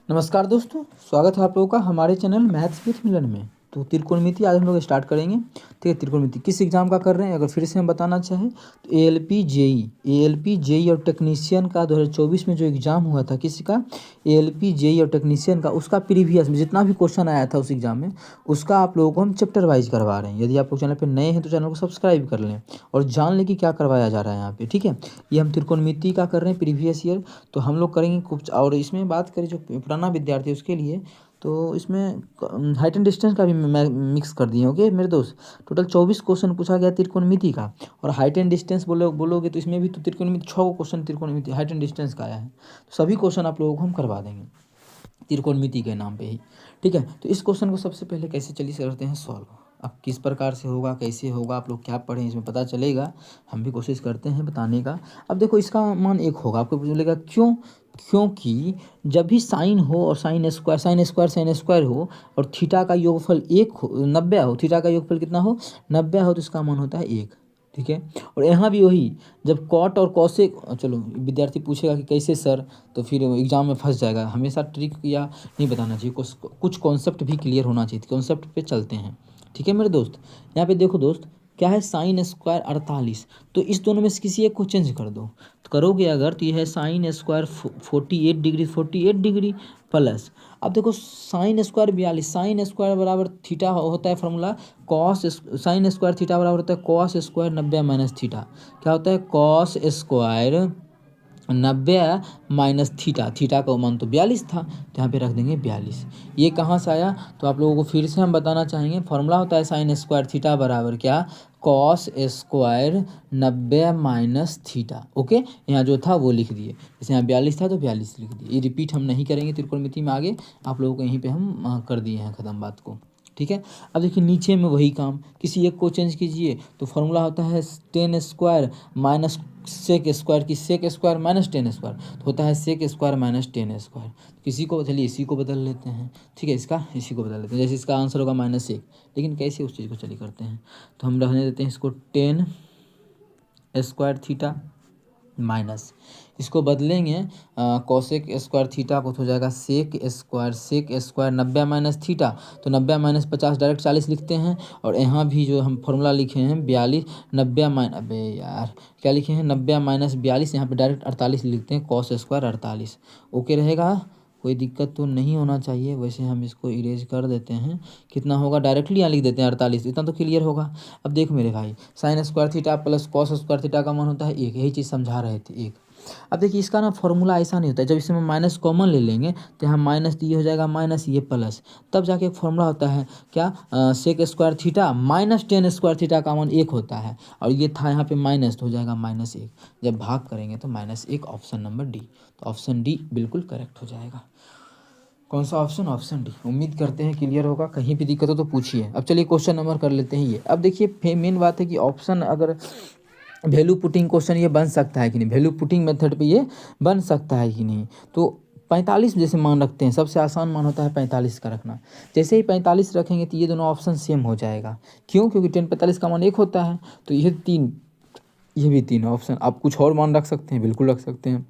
नमस्कार दोस्तों, स्वागत है आप लोगों का हमारे चैनल मैथ्स विथ मिलन में। तो त्रिकोणमिति आज हम लोग स्टार्ट करेंगे। ठीक है, त्रिकोणमिति किस एग्जाम का कर रहे हैं अगर फिर से हम बताना चाहें तो एएलपी जेई और टेक्नीशियन का 2024 में जो एग्ज़ाम हुआ था किसी का, एएलपी जेई और टेक्नीशियन का, उसका प्रीवियस में जितना भी क्वेश्चन आया था उस एग्ज़ाम में उसका आप लोगों को हम चैप्टर वाइज करवा रहे हैं। यदि आप लोग चैनल पर नए हैं तो चैनल को सब्सक्राइब कर लें और जान लें कि क्या करवाया जा रहा है यहाँ पे। ठीक है, ये हम त्रिकोणमिति का कर रहे हैं प्रीवियस ईयर, तो हम लोग करेंगे कुछ। और इसमें बात करें जो पुराना विद्यार्थी उसके लिए, तो इसमें हाइट एंड डिस्टेंस का भी मैं मिक्स कर दिए। ओके मेरे दोस्त, टोटल 24 क्वेश्चन पूछा गया त्रिकोणमिति का। और हाइट एंड डिस्टेंस बोलोगे तो इसमें भी तो त्रिकोणमिति 6 क्वेश्चन त्रिकोणमिति हाइट एंड डिस्टेंस का आया है। तो सभी क्वेश्चन आप लोगों को हम करवा देंगे त्रिकोणमिति के नाम पे ही। ठीक है, तो इस क्वेश्चन को सबसे पहले कैसे चलिए करते हैं सॉल्व। अब किस प्रकार से होगा, कैसे होगा, आप लोग क्या पढ़ें इसमें पता चलेगा। हम भी कोशिश करते हैं बताने का। अब देखो इसका मान 1 होगा, आपको बोलेगा क्यों, क्योंकि जब भी साइन हो और साइन स्क्वायर हो और थीटा का योगफल 1 हो, 90 हो, थीटा का योगफल कितना हो 90 हो, तो इसका मान होता है 1। ठीक है, और यहाँ भी वही, जब कॉट और कॉसेक, चलो विद्यार्थी पूछेगा कि कैसे सर, तो फिर एग्जाम में फंस जाएगा। हमेशा ट्रिक या नहीं बताना चाहिए, कुछ कॉन्सेप्ट भी क्लियर होना चाहिए। कॉन्सेप्ट पे चलते हैं। ठीक है मेरे दोस्त, यहाँ पे देखो दोस्त क्या है, साइन स्क्वायर 48, तो इस दोनों में से किसी एक को चेंज कर दो। तो करोगे अगर तो यह है साइन स्क्वायर 48 डिग्री प्लस, अब देखो साइन स्क्वायर 42, साइन स्क्वायर बराबर थीटा होता है formula cos, sign square theta बराबर होता है कॉस स्क्वायर 90 माइनस थीटा। क्या होता है cos square 90 minus theta, theta का मान तो 42 था, तो यहाँ पे रख देंगे 42। ये कहाँ से आया, तो आप लोगों को फिर से हम बताना चाहेंगे। फॉर्मूला होता है साइन स्क्वायर थीटा बराबर क्या, cos square 90 minus theta. Okay, यहाँ जो था वो लिख दिए, जैसे यहाँ 42 था तो 42 लिख दिए। ये रिपीट हम नहीं करेंगे त्रिकोणमिति में आगे, आप लोगों को यहीं पे हम कर दिए हैं ख़त्म बात को। ठीक है, अब देखिए नीचे में वही काम, किसी एक को चेंज कीजिए। तो फॉर्मूला होता है 10 स्क्वायर माइनस सेक स्क्वायर की सेक स्क्वायर माइनस 10 स्क्वायर, तो होता है सेक स्क्वायर माइनस 10 स्क्वायर। किसी को चलिए इसी को बदल लेते हैं। ठीक है, इसका इसी को बदल लेते हैं, जैसे इसका आंसर होगा -1, लेकिन कैसे उस चीज़ को चलिए करते हैं। तो हम रहने देते हैं इसको 10 स्क्वायर थीटा माइनस, इसको बदलेंगे कोसेक स्क्वायर थीटा को, तो हो जाएगा सेक स्क्वायर 90 माइनस थीटा, तो 90 माइनस 50 डायरेक्ट 40 लिखते हैं। और यहाँ भी जो हम फॉर्मूला लिखे हैं 42, 90 माइनस, अबे यार क्या लिखे हैं 90 माइनस 42, यहाँ पे डायरेक्ट 48 लिखते हैं, कॉस स्क्वायर 48। ओके रहेगा, कोई दिक्कत तो नहीं होना चाहिए। वैसे हम इसको इरेज कर देते हैं, कितना होगा डायरेक्टली यहाँ लिख देते हैं 48, इतना तो क्लियर होगा। अब देखो मेरे भाई, sign square theta plus cos square theta का मान होता है 1, यही चीज़ समझा रहे थे 1। अब देखिए इसका ना फॉर्मूला ऐसा नहीं होता है, जब इसमें माइनस कॉमन ले लेंगे तो यहाँ माइनस ये हो जाएगा माइनस ये प्लस, तब जाके एक फॉर्मूला होता है क्या, sec square theta minus 10 square theta का मान 1 होता है, और ये था यहाँ पे माइनस, तो हो जाएगा -1। जब भाग करेंगे तो -1, ऑप्शन नंबर डी। तो ऑप्शन डी बिल्कुल करेक्ट हो जाएगा। कौन सा ऑप्शन, ऑप्शन डी। उम्मीद करते हैं क्लियर होगा, कहीं भी दिक्कत हो तो पूछिए। अब चलिए क्वेश्चन नंबर कर लेते हैं ये। अब देखिए मेन बात है कि ऑप्शन अगर वैल्यू पुटिंग क्वेश्चन ये बन सकता है कि नहीं, वैल्यू पुटिंग मेथड पे ये बन सकता है कि नहीं। तो 45 जैसे मान रखते हैं, सबसे आसान मान होता है 45 का रखना। जैसे ही 45 रखेंगे तो ये दोनों ऑप्शन सेम हो जाएगा। क्यों, क्योंकि 10 45 का मान 1 होता है, तो ये 3, ये भी 3 ऑप्शन। आप कुछ और मान रख सकते हैं, बिल्कुल रख सकते हैं,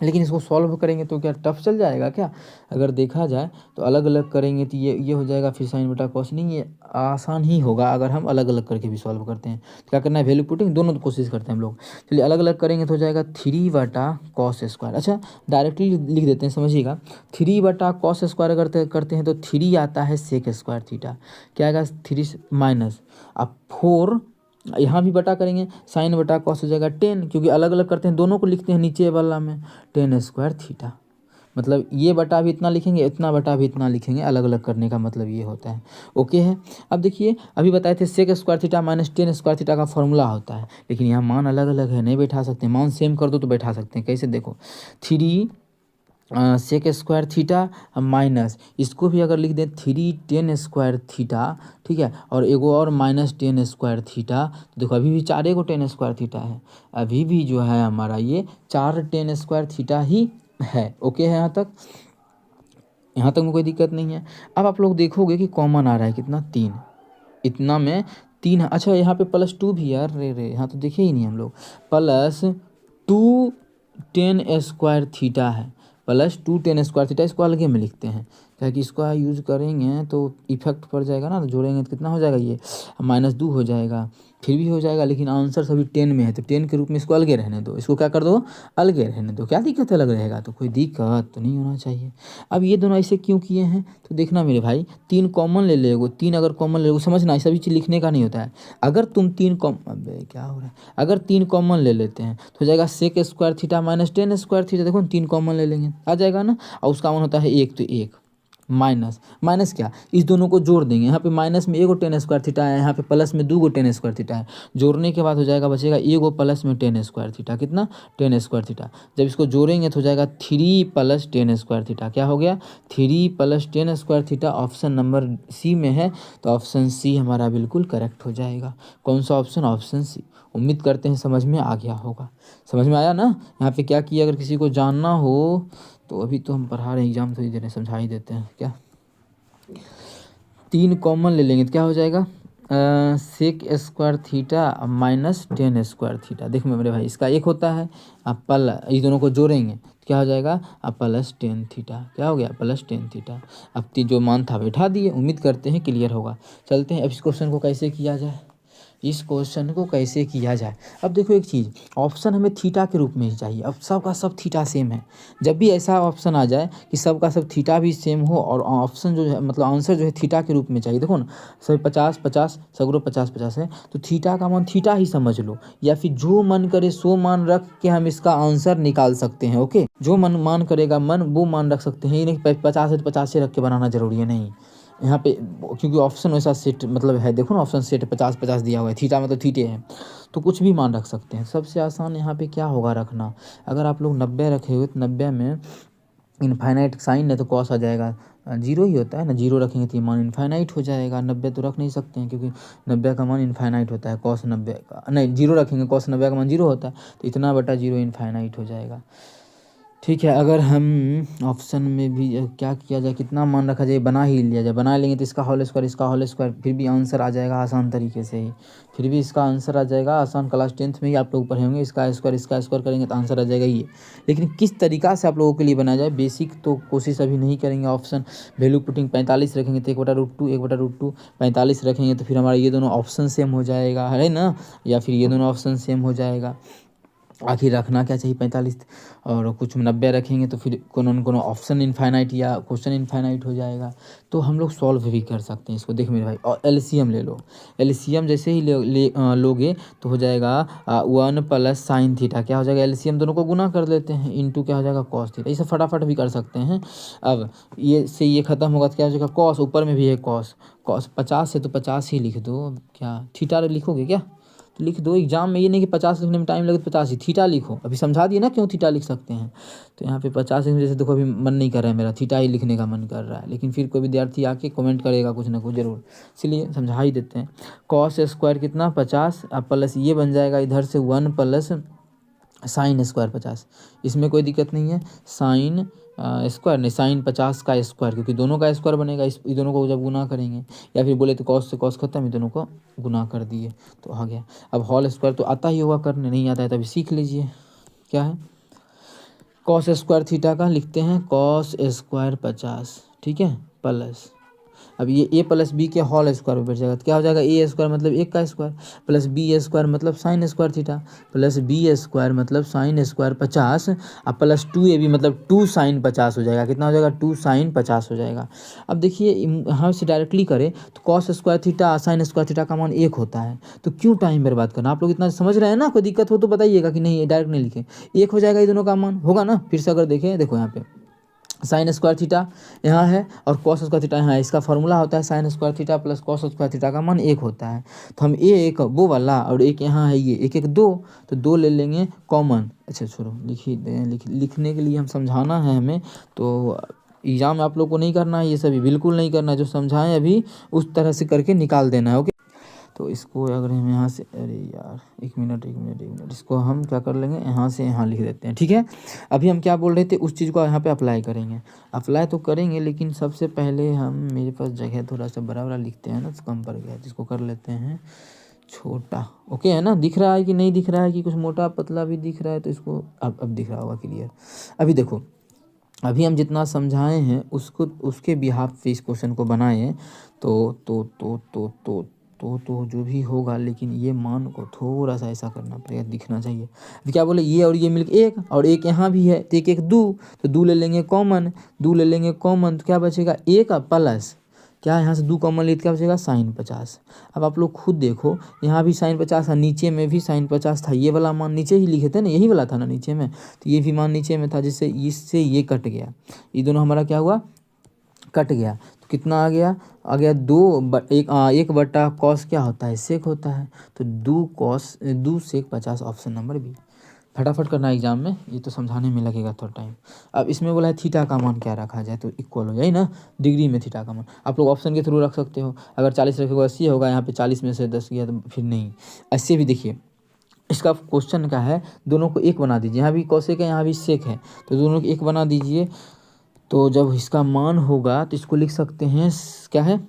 लेकिन इसको सॉल्व करेंगे तो क्या टफ चल जाएगा क्या। अगर देखा जाए तो अलग अलग करेंगे तो ये हो जाएगा, फिर साइन बटा कॉस, नहीं ये आसान ही होगा अगर हम अलग अलग करके भी सॉल्व करते हैं। तो क्या करना है, वैल्यू पुटिंग दोनों कोशिश करते हैं हम लोग। चलिए अलग अलग करेंगे तो हो जाएगा 3 बटा कॉस स्क्वायर। अच्छा डायरेक्टली लिख देते हैं, समझिएगा 3 बटा कॉस स्क्वायर करते हैं तो 3 आता है सेक स्क्वायर थीटा, क्या आएगा 3 माइनस, अब 4 यहाँ भी बटा करेंगे, साइन बटा कॉस हो जाएगा 10, क्योंकि अलग अलग करते हैं दोनों को लिखते हैं नीचे वाला में 10 स्क्वायर थीटा। मतलब ये बटा भी इतना लिखेंगे, इतना बटा भी इतना लिखेंगे, अलग अलग करने का मतलब ये होता है। ओके है, अब देखिए अभी बताए थे sec square theta minus 10 square theta का फॉर्मूला होता है, लेकिन यहाँ मान अलग अलग है, नहीं बैठा सकते। मान सेम कर दो तो बैठा सकते हैं, कैसे देखो 3 सेक स्क्वायर थीटा माइनस, इसको भी अगर लिख दें 3 10 स्क्वायर थीटा, ठीक है, और एगो और माइनस 10 स्क्वायर थीटा, तो देखो अभी भी 4 गो 10 स्क्वायर थीटा है, अभी भी जो है हमारा ये 4 10 स्क्वायर थीटा ही है। ओके है, यहाँ तक में कोई दिक्कत नहीं है। अब आप लोग देखोगे कि कॉमन आ रहा है कितना, 3, इतना में 3 है। अच्छा यहाँ पे +2 भी यार, रे यहाँ तो देखे ही नहीं हम लोग, +2 10 स्क्वायर थीटा है, प्लस 2 टेन स्क्वायर थीटा, इसको अलगे में लिखते हैं क्या कि इसको यूज़ करेंगे तो इफेक्ट पड़ जाएगा ना, तो जोड़ेंगे तो कितना हो जाएगा, ये -2 हो जाएगा, फिर भी हो जाएगा, लेकिन आंसर सभी 10 में है तो 10 के रूप में इसको अलगे रहने दो, इसको क्या कर दो, अलगे रहने दो। क्या दिक्कत है, अलग रहेगा तो कोई दिक्कत तो नहीं होना चाहिए। अब ये दोनों ऐसे क्यों किए हैं, तो देखना मेरे भाई, 3 कॉमन ले लेगो, 3 अगर कॉमन ले, समझना सभी चीज़ लिखने का नहीं होता है। अगर तुम 3 अबे क्या हो रहा है, अगर 3 कॉमन ले लेते हैं तो हो जाएगा sec square theta minus 10 square theta, देखो 3 कॉमन ले लेंगे आ जाएगा ना, और उसका मान होता है 1, तो 1 माइनस माइनस क्या, इस दोनों को जोड़ देंगे, यहाँ पे माइनस में 1 टेन स्क्वायर थीटा है, यहाँ पे प्लस में 2 टेन स्क्वायर थीटा है, जोड़ने के बाद हो जाएगा बचेगा 1 प्लस में 10 स्क्वायर थीटा, कितना 10 स्क्वायर थीटा। जब इसको जोड़ेंगे तो हो जाएगा 3 प्लस 10 स्क्वायर थीटा, क्या हो गया 3 plus 10 square theta. Option number C में है, तो ऑप्शन सी हमारा बिल्कुल करेक्ट हो जाएगा। कौन सा ऑप्शन, ऑप्शन सी। उम्मीद करते हैं समझ में आ गया होगा, समझ में आया ना। यहाँ पे क्या किया, अगर किसी को जानना हो तो अभी तो हम पढ़ा रहे हैं, एग्जाम थोड़ी दे रहे हैं, समझा ही देते हैं क्या। 3 कॉमन ले लेंगे तो क्या हो जाएगा, sec square theta minus 10 square theta. देखो मेरे भाई, इसका 1 होता है, अब इस दोनों को जोड़ेंगे तो क्या हो जाएगा, अब प्लस 10 थीटा, क्या हो गया प्लस 10 थीटा। अब जो मान था बैठा दिए, उम्मीद करते हैं क्लियर होगा। चलते हैं अब इस क्वेश्चन को कैसे किया जाए, इस क्वेश्चन को कैसे किया जाए। अब देखो एक चीज़, ऑप्शन हमें थीटा के रूप में ही चाहिए। अब सब का सब थीटा सेम है, जब भी ऐसा ऑप्शन आ जाए कि सब का सब थीटा भी सेम हो और ऑप्शन जो है मतलब आंसर जो है थीटा के रूप में चाहिए, देखो ना सभी 50-50 सगरो 50-50 है, तो थीटा का मान थीटा ही समझ लो, या फिर जो मन करे सो मान रख के हम इसका आंसर निकाल सकते हैं। ओके, जो मान करेगा वो मान रख सकते हैं, ये नहीं 50 है तो 50 से रख के बनाना जरूरी है, नहीं यहाँ पे, क्योंकि ऑप्शन वैसा सेट मतलब है, देखो ना ऑप्शन सेट 50-50 दिया हुआ है, थीटा मतलब थीटे है, तो कुछ भी मान रख सकते हैं। सबसे आसान यहाँ पे क्या होगा रखना, अगर आप लोग 90 रखे हुए तो 90 में इनफाइनाइट साइन है तो कॉस आ जाएगा, 0 ही होता है ना, 0 रखेंगे तो मान इनफाइनाइट हो जाएगा। 90 तो रख नहीं सकते हैं क्योंकि 90 का मान इनफाइनाइट होता है, कॉस 90 का नहीं, 0 रखेंगे, कॉस 90 का मान 0 होता है, तो इतना बटा 0 इनफाइनाइट हो जाएगा। ठीक है, अगर हम ऑप्शन में भी क्या किया जाए, कितना मान रखा जाए, बना ही लिया जाए, बना लेंगे तो इसका होल स्क्वायर इसका होल स्क्वायर, फिर भी आंसर आ जाएगा आसान तरीके से ही, फिर भी इसका आंसर आ जाएगा आसान। क्लास 10th में ही आप लोग पढ़े होंगे, इसका स्क्वायर करेंगे तो आंसर आ जाएगा ये। लेकिन किस तरीका से आप लोगों के लिए बनाया जाए, बेसिक तो कोशिश अभी नहीं करेंगे। ऑप्शन वैल्यू पुटिंग 45 रखेंगे तो 1/√2 1/√2 45 रखेंगे तो फिर हमारा ये दोनों ऑप्शन सेम हो जाएगा, है ना, या फिर ये दोनों ऑप्शन सेम हो जाएगा। आखिर रखना क्या चाहिए 45, और कुछ 90 रखेंगे तो फिर कोनो ऑप्शन इनफाइनाइट या क्वेश्चन इनफाइनाइट हो जाएगा। तो हम लोग सॉल्व भी कर सकते हैं इसको, देख मेरे भाई, और एलसीएम ले लो। एलसीएम जैसे ही लोगे तो हो जाएगा 1 प्लस साइन थीटा, क्या हो जाएगा, एलसीएम दोनों को गुना कर देते हैं, इंटू क्या हो जाएगा कॉस थीटा। इसे फटाफट भी कर सकते हैं। अब ये से ये खत्म होगा तो क्या हो जाएगा, कॉस ऊपर में भी है कॉस, 50 है तो 50 ही लिख दो। क्या थीटा लिखोगे क्या, तो लिख दो। एग्जाम में ये नहीं कि 50 लिखने में टाइम लगे तो 50 ही, थीटा लिखो। अभी समझा दिए ना क्यों थीटा लिख सकते हैं। तो यहाँ पे 50 लिखने जैसे देखो अभी मन नहीं कर रहा है मेरा, थीटा ही लिखने का मन कर रहा है, लेकिन फिर कोई विद्यार्थी आके कमेंट करेगा कुछ ना कुछ जरूर, इसलिए समझा ही देते हैं। कॉस स्क्वायर कितना 50, अब प्लस ये बन जाएगा इधर से 1 प्लस साइन स्क्वायर 50, इसमें कोई दिक्कत नहीं है। साइन स्क्वायर नहीं, साइन 50 का स्क्वायर, क्योंकि दोनों का स्क्वायर बनेगा, इस दोनों को जब गुना करेंगे, या फिर बोले तो कॉस से कॉस खत्म, दोनों को गुना कर दिए तो आ गया। अब होल स्क्वायर तो आता ही होगा करने, नहीं आता है तभी सीख लीजिए क्या है। कॉस स्क्वायर थीटा का लिखते हैं कॉस स्क्वायर 50, ठीक है, प्लस अब ये ए प्लस बी के होल स्क्वायर में बैठ जाएगा तो क्या हो जाएगा, ए स्क्वायर मतलब 1 का स्क्वायर, प्लस बी स्क्वायर मतलब sine square theta, plus B square मतलब साइन स्क्वायर 50, अब प्लस 2ab मतलब 2 साइन 50 हो जाएगा। कितना हो जाएगा, 2 साइन 50 हो जाएगा। अब देखिए यहाँ से डायरेक्टली करें तो cos square theta sine square theta का मान 1 होता है, तो क्यों टाइम बर्बाद करना। आप लोग इतना समझ रहे हैं ना, कोई दिक्कत हो तो बताइएगा कि नहीं डायरेक्ट नहीं लिखे, 1 हो जाएगा, ये दोनों का मान होगा ना। फिर से अगर देखें, देखो यहाँ पे साइन स्क्वायर थीटा यहाँ है और कॉस स्क्वायर थीटा यहाँ है, इसका फॉर्मूला होता है sign square theta plus cos square theta का मान 1 होता है। तो हम एक वो वाला और एक यहाँ है ये, एक 2, तो 2 ले लेंगे कॉमन। अच्छा छोड़ो, लिखने के लिए हम समझाना है हमें, तो एग्जाम में आप लोग को नहीं करना है ये सभी, बिल्कुल नहीं करना है, जो समझाएं अभी उस तरह से करके निकाल देना है। ओके, तो इसको अगर हम यहाँ से, अरे यार एक मिनट, इसको हम क्या कर लेंगे, यहाँ से यहाँ लिख देते हैं, ठीक है। अभी हम क्या बोल रहे थे, उस चीज़ को यहाँ पे अप्लाई करेंगे, अप्लाई तो करेंगे, लेकिन सबसे पहले हम, मेरे पास जगह थोड़ा सा बड़ा बड़ा लिखते हैं ना, तो कम पड़ गया, जिसको कर लेते हैं छोटा। ओके है ना, दिख रहा है कि नहीं दिख रहा है, कि कुछ मोटा पतला भी दिख रहा है, तो इसको अब दिख रहा होगा क्लियर। अभी देखो अभी हम जितना समझाए हैं उसको उसके बिहाफ पे इस क्वेश्चन को बनाए हैं। तो जो भी होगा, लेकिन ये मान को थोड़ा सा ऐसा करना पड़ेगा, दिखना चाहिए। अभी क्या बोले, ये और ये मिलकर एक, और एक यहाँ भी है तो एक एक दो, तो दो ले लेंगे कॉमन, दो ले लेंगे कॉमन, तो क्या बचेगा एक प्लस क्या, यहाँ से दो कॉमन लेते क्या बचेगा साइन 50। अब आप लोग खुद देखो, यहाँ भी साइन 50 था, नीचे में भी साइन 50 था, ये वाला मान नीचे ही लिखे थे ना, यही वाला था ना नीचे में, तो ये भी मान नीचे में था, जिससे इससे ये कट गया, ये दोनों हमारा क्या हुआ कट गया। तो कितना आ गया एक बटा कॉस क्या होता है सेक होता है, तो दो सेक 50 ऑप्शन नंबर बी। फटाफट करना एग्जाम में, ये तो समझाने में लगेगा थोड़ा टाइम। अब इसमें बोला है थीटा का मान क्या रखा जाए, तो इक्वल हो जाए ना डिग्री में थीटा का मान, आप लोग ऑप्शन के थ्रू रख सकते हो। अगर 40 रखोगे 80 होगा, यहाँ पे 40 में से 10 गया तो फिर नहीं। ऐसे भी देखिए, इसका क्वेश्चन क्या है, दोनों को एक बना दीजिए, यहाँ भी कॉसेक है यहाँ भी सेक है, तो दोनों को एक बना दीजिए। तो जब इसका मान होगा तो इसको लिख सकते हैं क्या है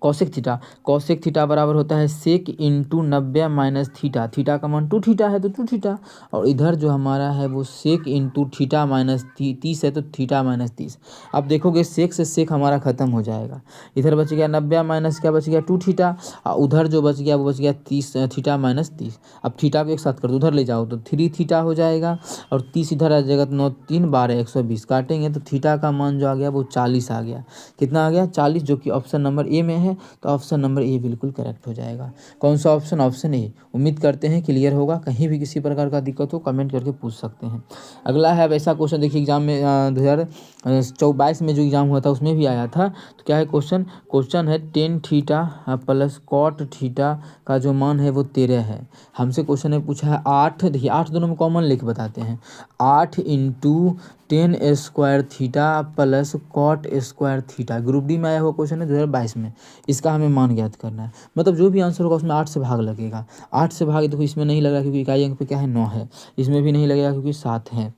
कौशिक थीटा। कौशिक थीटा बराबर होता है सेक इंटू 90 माइनस थीटा, थीटा का मान 2 थीटा है तो 2 थीटा, और इधर जो हमारा है वो सेक इंटू थीटा माइनस 30 है तो थीटा माइनस 30। अब देखोगे सेक से सेक हमारा ख़त्म हो जाएगा, इधर बच गया 90 माइनस क्या बच गया 2 थीटा, और उधर जो बच गया वो बच गया 30 थीटा माइनस 30। अब थीटा को एक साथ कर दो, उधर ले जाओ तो 3 थीटा हो जाएगा, और 30 इधर आ जाएगा, तो 9 3 12 120 काटेंगे तो थीटा का मान जो आ गया वो 40 आ गया। कितना आ गया 40, जो कि ऑप्शन नंबर ए में है, तो ऑप्शन नंबर ए बिल्कुल करेक्ट हो जाएगा। कौन सा ऑप्शन, ऑप्शन ए। उम्मीद करते हैं क्लियर होगा, कहीं भी किसी प्रकार का दिक्कत हो कमेंट करके पूछ सकते हैं। अगला है वैसा क्वेश्चन, देखिए एग्जाम में 2022 में जो एग्जाम हुआ था उसमें भी आया था। तो क्या है क्वेश्चन है tan theta plus cot theta का जो मान है वो 13 है। हमसे क्वेश्चन ने पूछा है 8, देखिए 8 दोनों में कॉमन लिख बताते हैं, 8 into 10 square theta plus cot square theta. Group D में आया हुआ क्वेश्चन है 2022 में, इसका हमें मान ज्ञात करना है। मतलब जो भी आंसर होगा उसमें 8 से भाग लगेगा। 8 से भाग देखो इसमें नहीं लगा क्योंकि इकाई अंक पे क्या है 9 है, इसमें भी नहीं लगेगा क्योंकि 7 है,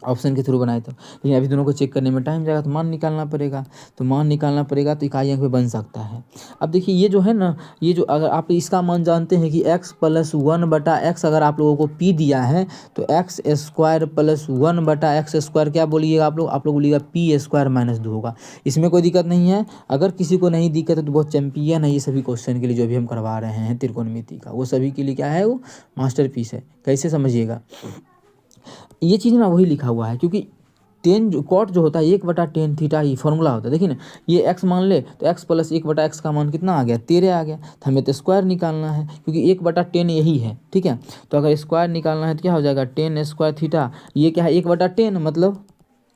ऑप्शन के थ्रू बनाए तो। लेकिन अभी दोनों को चेक करने में टाइम जाएगा, तो मान निकालना पड़ेगा, तो इकाई अंक पे बन सकता है। अब देखिए ये जो है ना, ये जो अगर आप इसका मान जानते हैं कि x प्लस 1/x अगर आप लोगों को p दिया है, तो x square plus 1/x square क्या बोलिएगा आप लोग बोलिएगा p स्क्वायर माइनस 2 होगा। इसमें कोई दिक्कत नहीं है, अगर किसी को नहीं दिक्कत है तो बहुत चैंपियन है ये सभी क्वेश्चन के लिए, जो भी हम करवा रहे हैं त्रिकोणमिति का, वो सभी के लिए क्या है वो मास्टरपीस है। कैसे समझिएगा, ये चीज़ ना वही लिखा हुआ है, क्योंकि टेन जो कॉट जो होता है 1/10 थीटा ही फॉर्मूला होता है। देखिए ना, ये x मान ले तो x प्लस 1/x का मान कितना आ गया 13 आ गया, तो हमें तो स्क्वायर निकालना है क्योंकि 1/10 यही है, ठीक है। तो अगर स्क्वायर निकालना है तो क्या हो जाएगा 10 स्क्वायर थीटा, ये क्या है 1/10 मतलब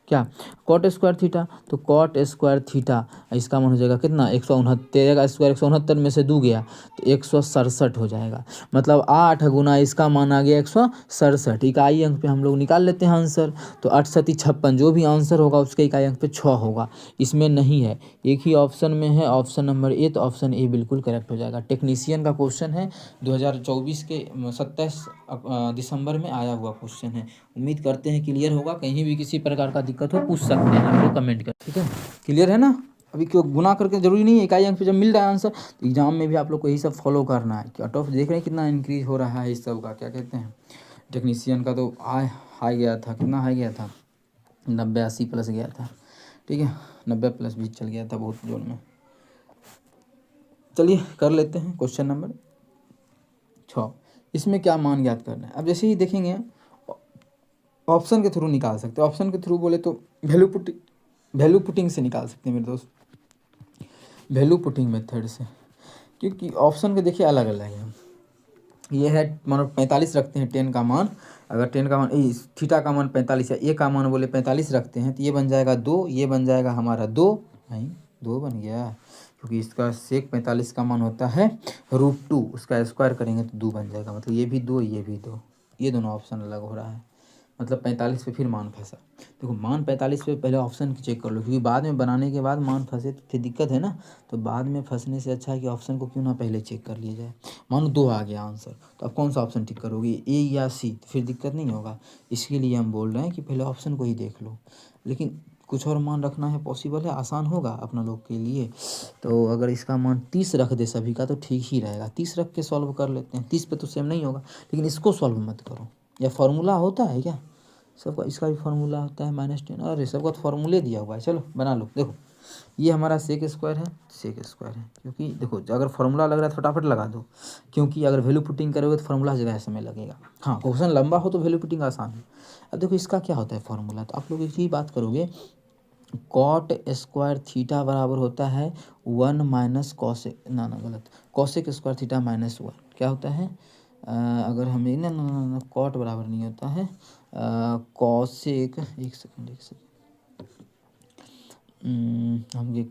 क्या कॉट स्क्वायर थीटा, तो कॉट स्क्वायर थीटा इसका मान हो जाएगा कितना 169 का स्क्वायर 169 में से 2 गया तो 167 हो जाएगा। मतलब 8 गुना इसका मान आ गया 167। इकाई अंक पे हम लोग निकाल लेते हैं आंसर, तो 8 7 56, जो भी आंसर होगा उसके इकाई अंक पे 6 होगा। इसमें नहीं है, एक ही ऑप्शन में है ऑप्शन नंबर ए, तो ऑप्शन ए बिल्कुल करेक्ट हो जाएगा। टेक्नीशियन का क्वेश्चन है 2024 के 27 दिसंबर में आया हुआ क्वेश्चन है। उम्मीद करते हैं क्लियर होगा, कहीं भी किसी प्रकार का दिक्कत हो पूछ सकते हैं आप लोग कमेंट कर, ठीक है। क्लियर है ना, अभी क्यों गुना करके जरूरी नहीं है, इकाई अंक पे जब मिल रहा है आंसर तो एग्जाम में भी आप लोग को यही सब फॉलो करना है। कट ऑफ देख रहे हैं कितना इंक्रीज हो रहा है इस सब का, क्या कहते हैं टेक्नीशियन का, तो हाई गया था, कितना हाई गया था 90-80 प्लस गया था, ठीक है 90 प्लस भी चल गया था बहुत जोर में। चलिए कर लेते हैं क्वेश्चन नंबर 6। इसमें क्या मान ज्ञात करना है। अब जैसे ही देखेंगे ऑप्शन के थ्रू निकाल सकते हैं, ऑप्शन के थ्रू बोले तो वैल्यू पुटिंग से निकाल सकते हैं मेरे दोस्त, वैल्यू पुटिंग मेथड से, क्योंकि ऑप्शन के देखिए अलग अलग है। ये है मानो 45 रखते हैं 10 का मान, अगर 10 का मान थीटा का मान 45 है, ए का मान बोले 45 रखते हैं, तो ये बन जाएगा 2, ये बन जाएगा हमारा 2 नहीं 2 बन गया, क्योंकि इसका सेक 45 का मान होता है √2, उसका स्क्वायर करेंगे तो 2 बन जाएगा, मतलब ये भी 2 ये भी 2, ये दोनों ऑप्शन अलग हो रहा है, मतलब 45 पे फिर मान फंसा। देखो मान 45 पे पहले ऑप्शन चेक कर लो, क्योंकि बाद में बनाने के बाद मान फंसे तो फिर दिक्कत है ना, तो बाद में फंसने से अच्छा है कि ऑप्शन को क्यों ना पहले चेक कर लिया जाए। मानो 2 आ गया आंसर, तो आप कौन सा ऑप्शन टिक करोगे, ए या सी, तो फिर दिक्कत नहीं होगा। इसके लिए हम बोल रहे हैं कि पहले ऑप्शन को ही देख लो, लेकिन कुछ और मान रखना है पॉसिबल है, आसान होगा अपना लोग के लिए। तो अगर इसका मान 30 रख दे सभी का तो ठीक ही रहेगा, 30 रख के सॉल्व कर लेते हैं। 30 पे तो सेम नहीं होगा, लेकिन इसको सॉल्व मत करो, या फार्मूला होता है क्या सबका इसका भी फार्मूला होता है -10। अरे सबका तो फार्मूले दिया हुआ है, चलो बना लो। देखो ये हमारा सेक स्क्वायर है, सेक स्क्वायर है, क्योंकि देखो अगर फार्मूला लग रहा है तो फटाफट लगा दो, क्योंकि अगर वैल्यू पुटिंग करोगे तो फार्मूला जगह समय लगेगा। हाँ क्वेश्चन लंबा हो तो वैल्यू पुटिंग आसान है। अब देखो इसका क्या होता है फार्मूला, तो आप लोग एक ही बात करोगे, कॉट स्क्वायर थीटा बराबर होता है 1 माइनस कॉसेक, ना गलत, कॉसेक स्क्वायर थीटा -1 क्या होता है, अगर हमें ना कॉट बराबर नहीं होता है कॉसेक, एक सेकंड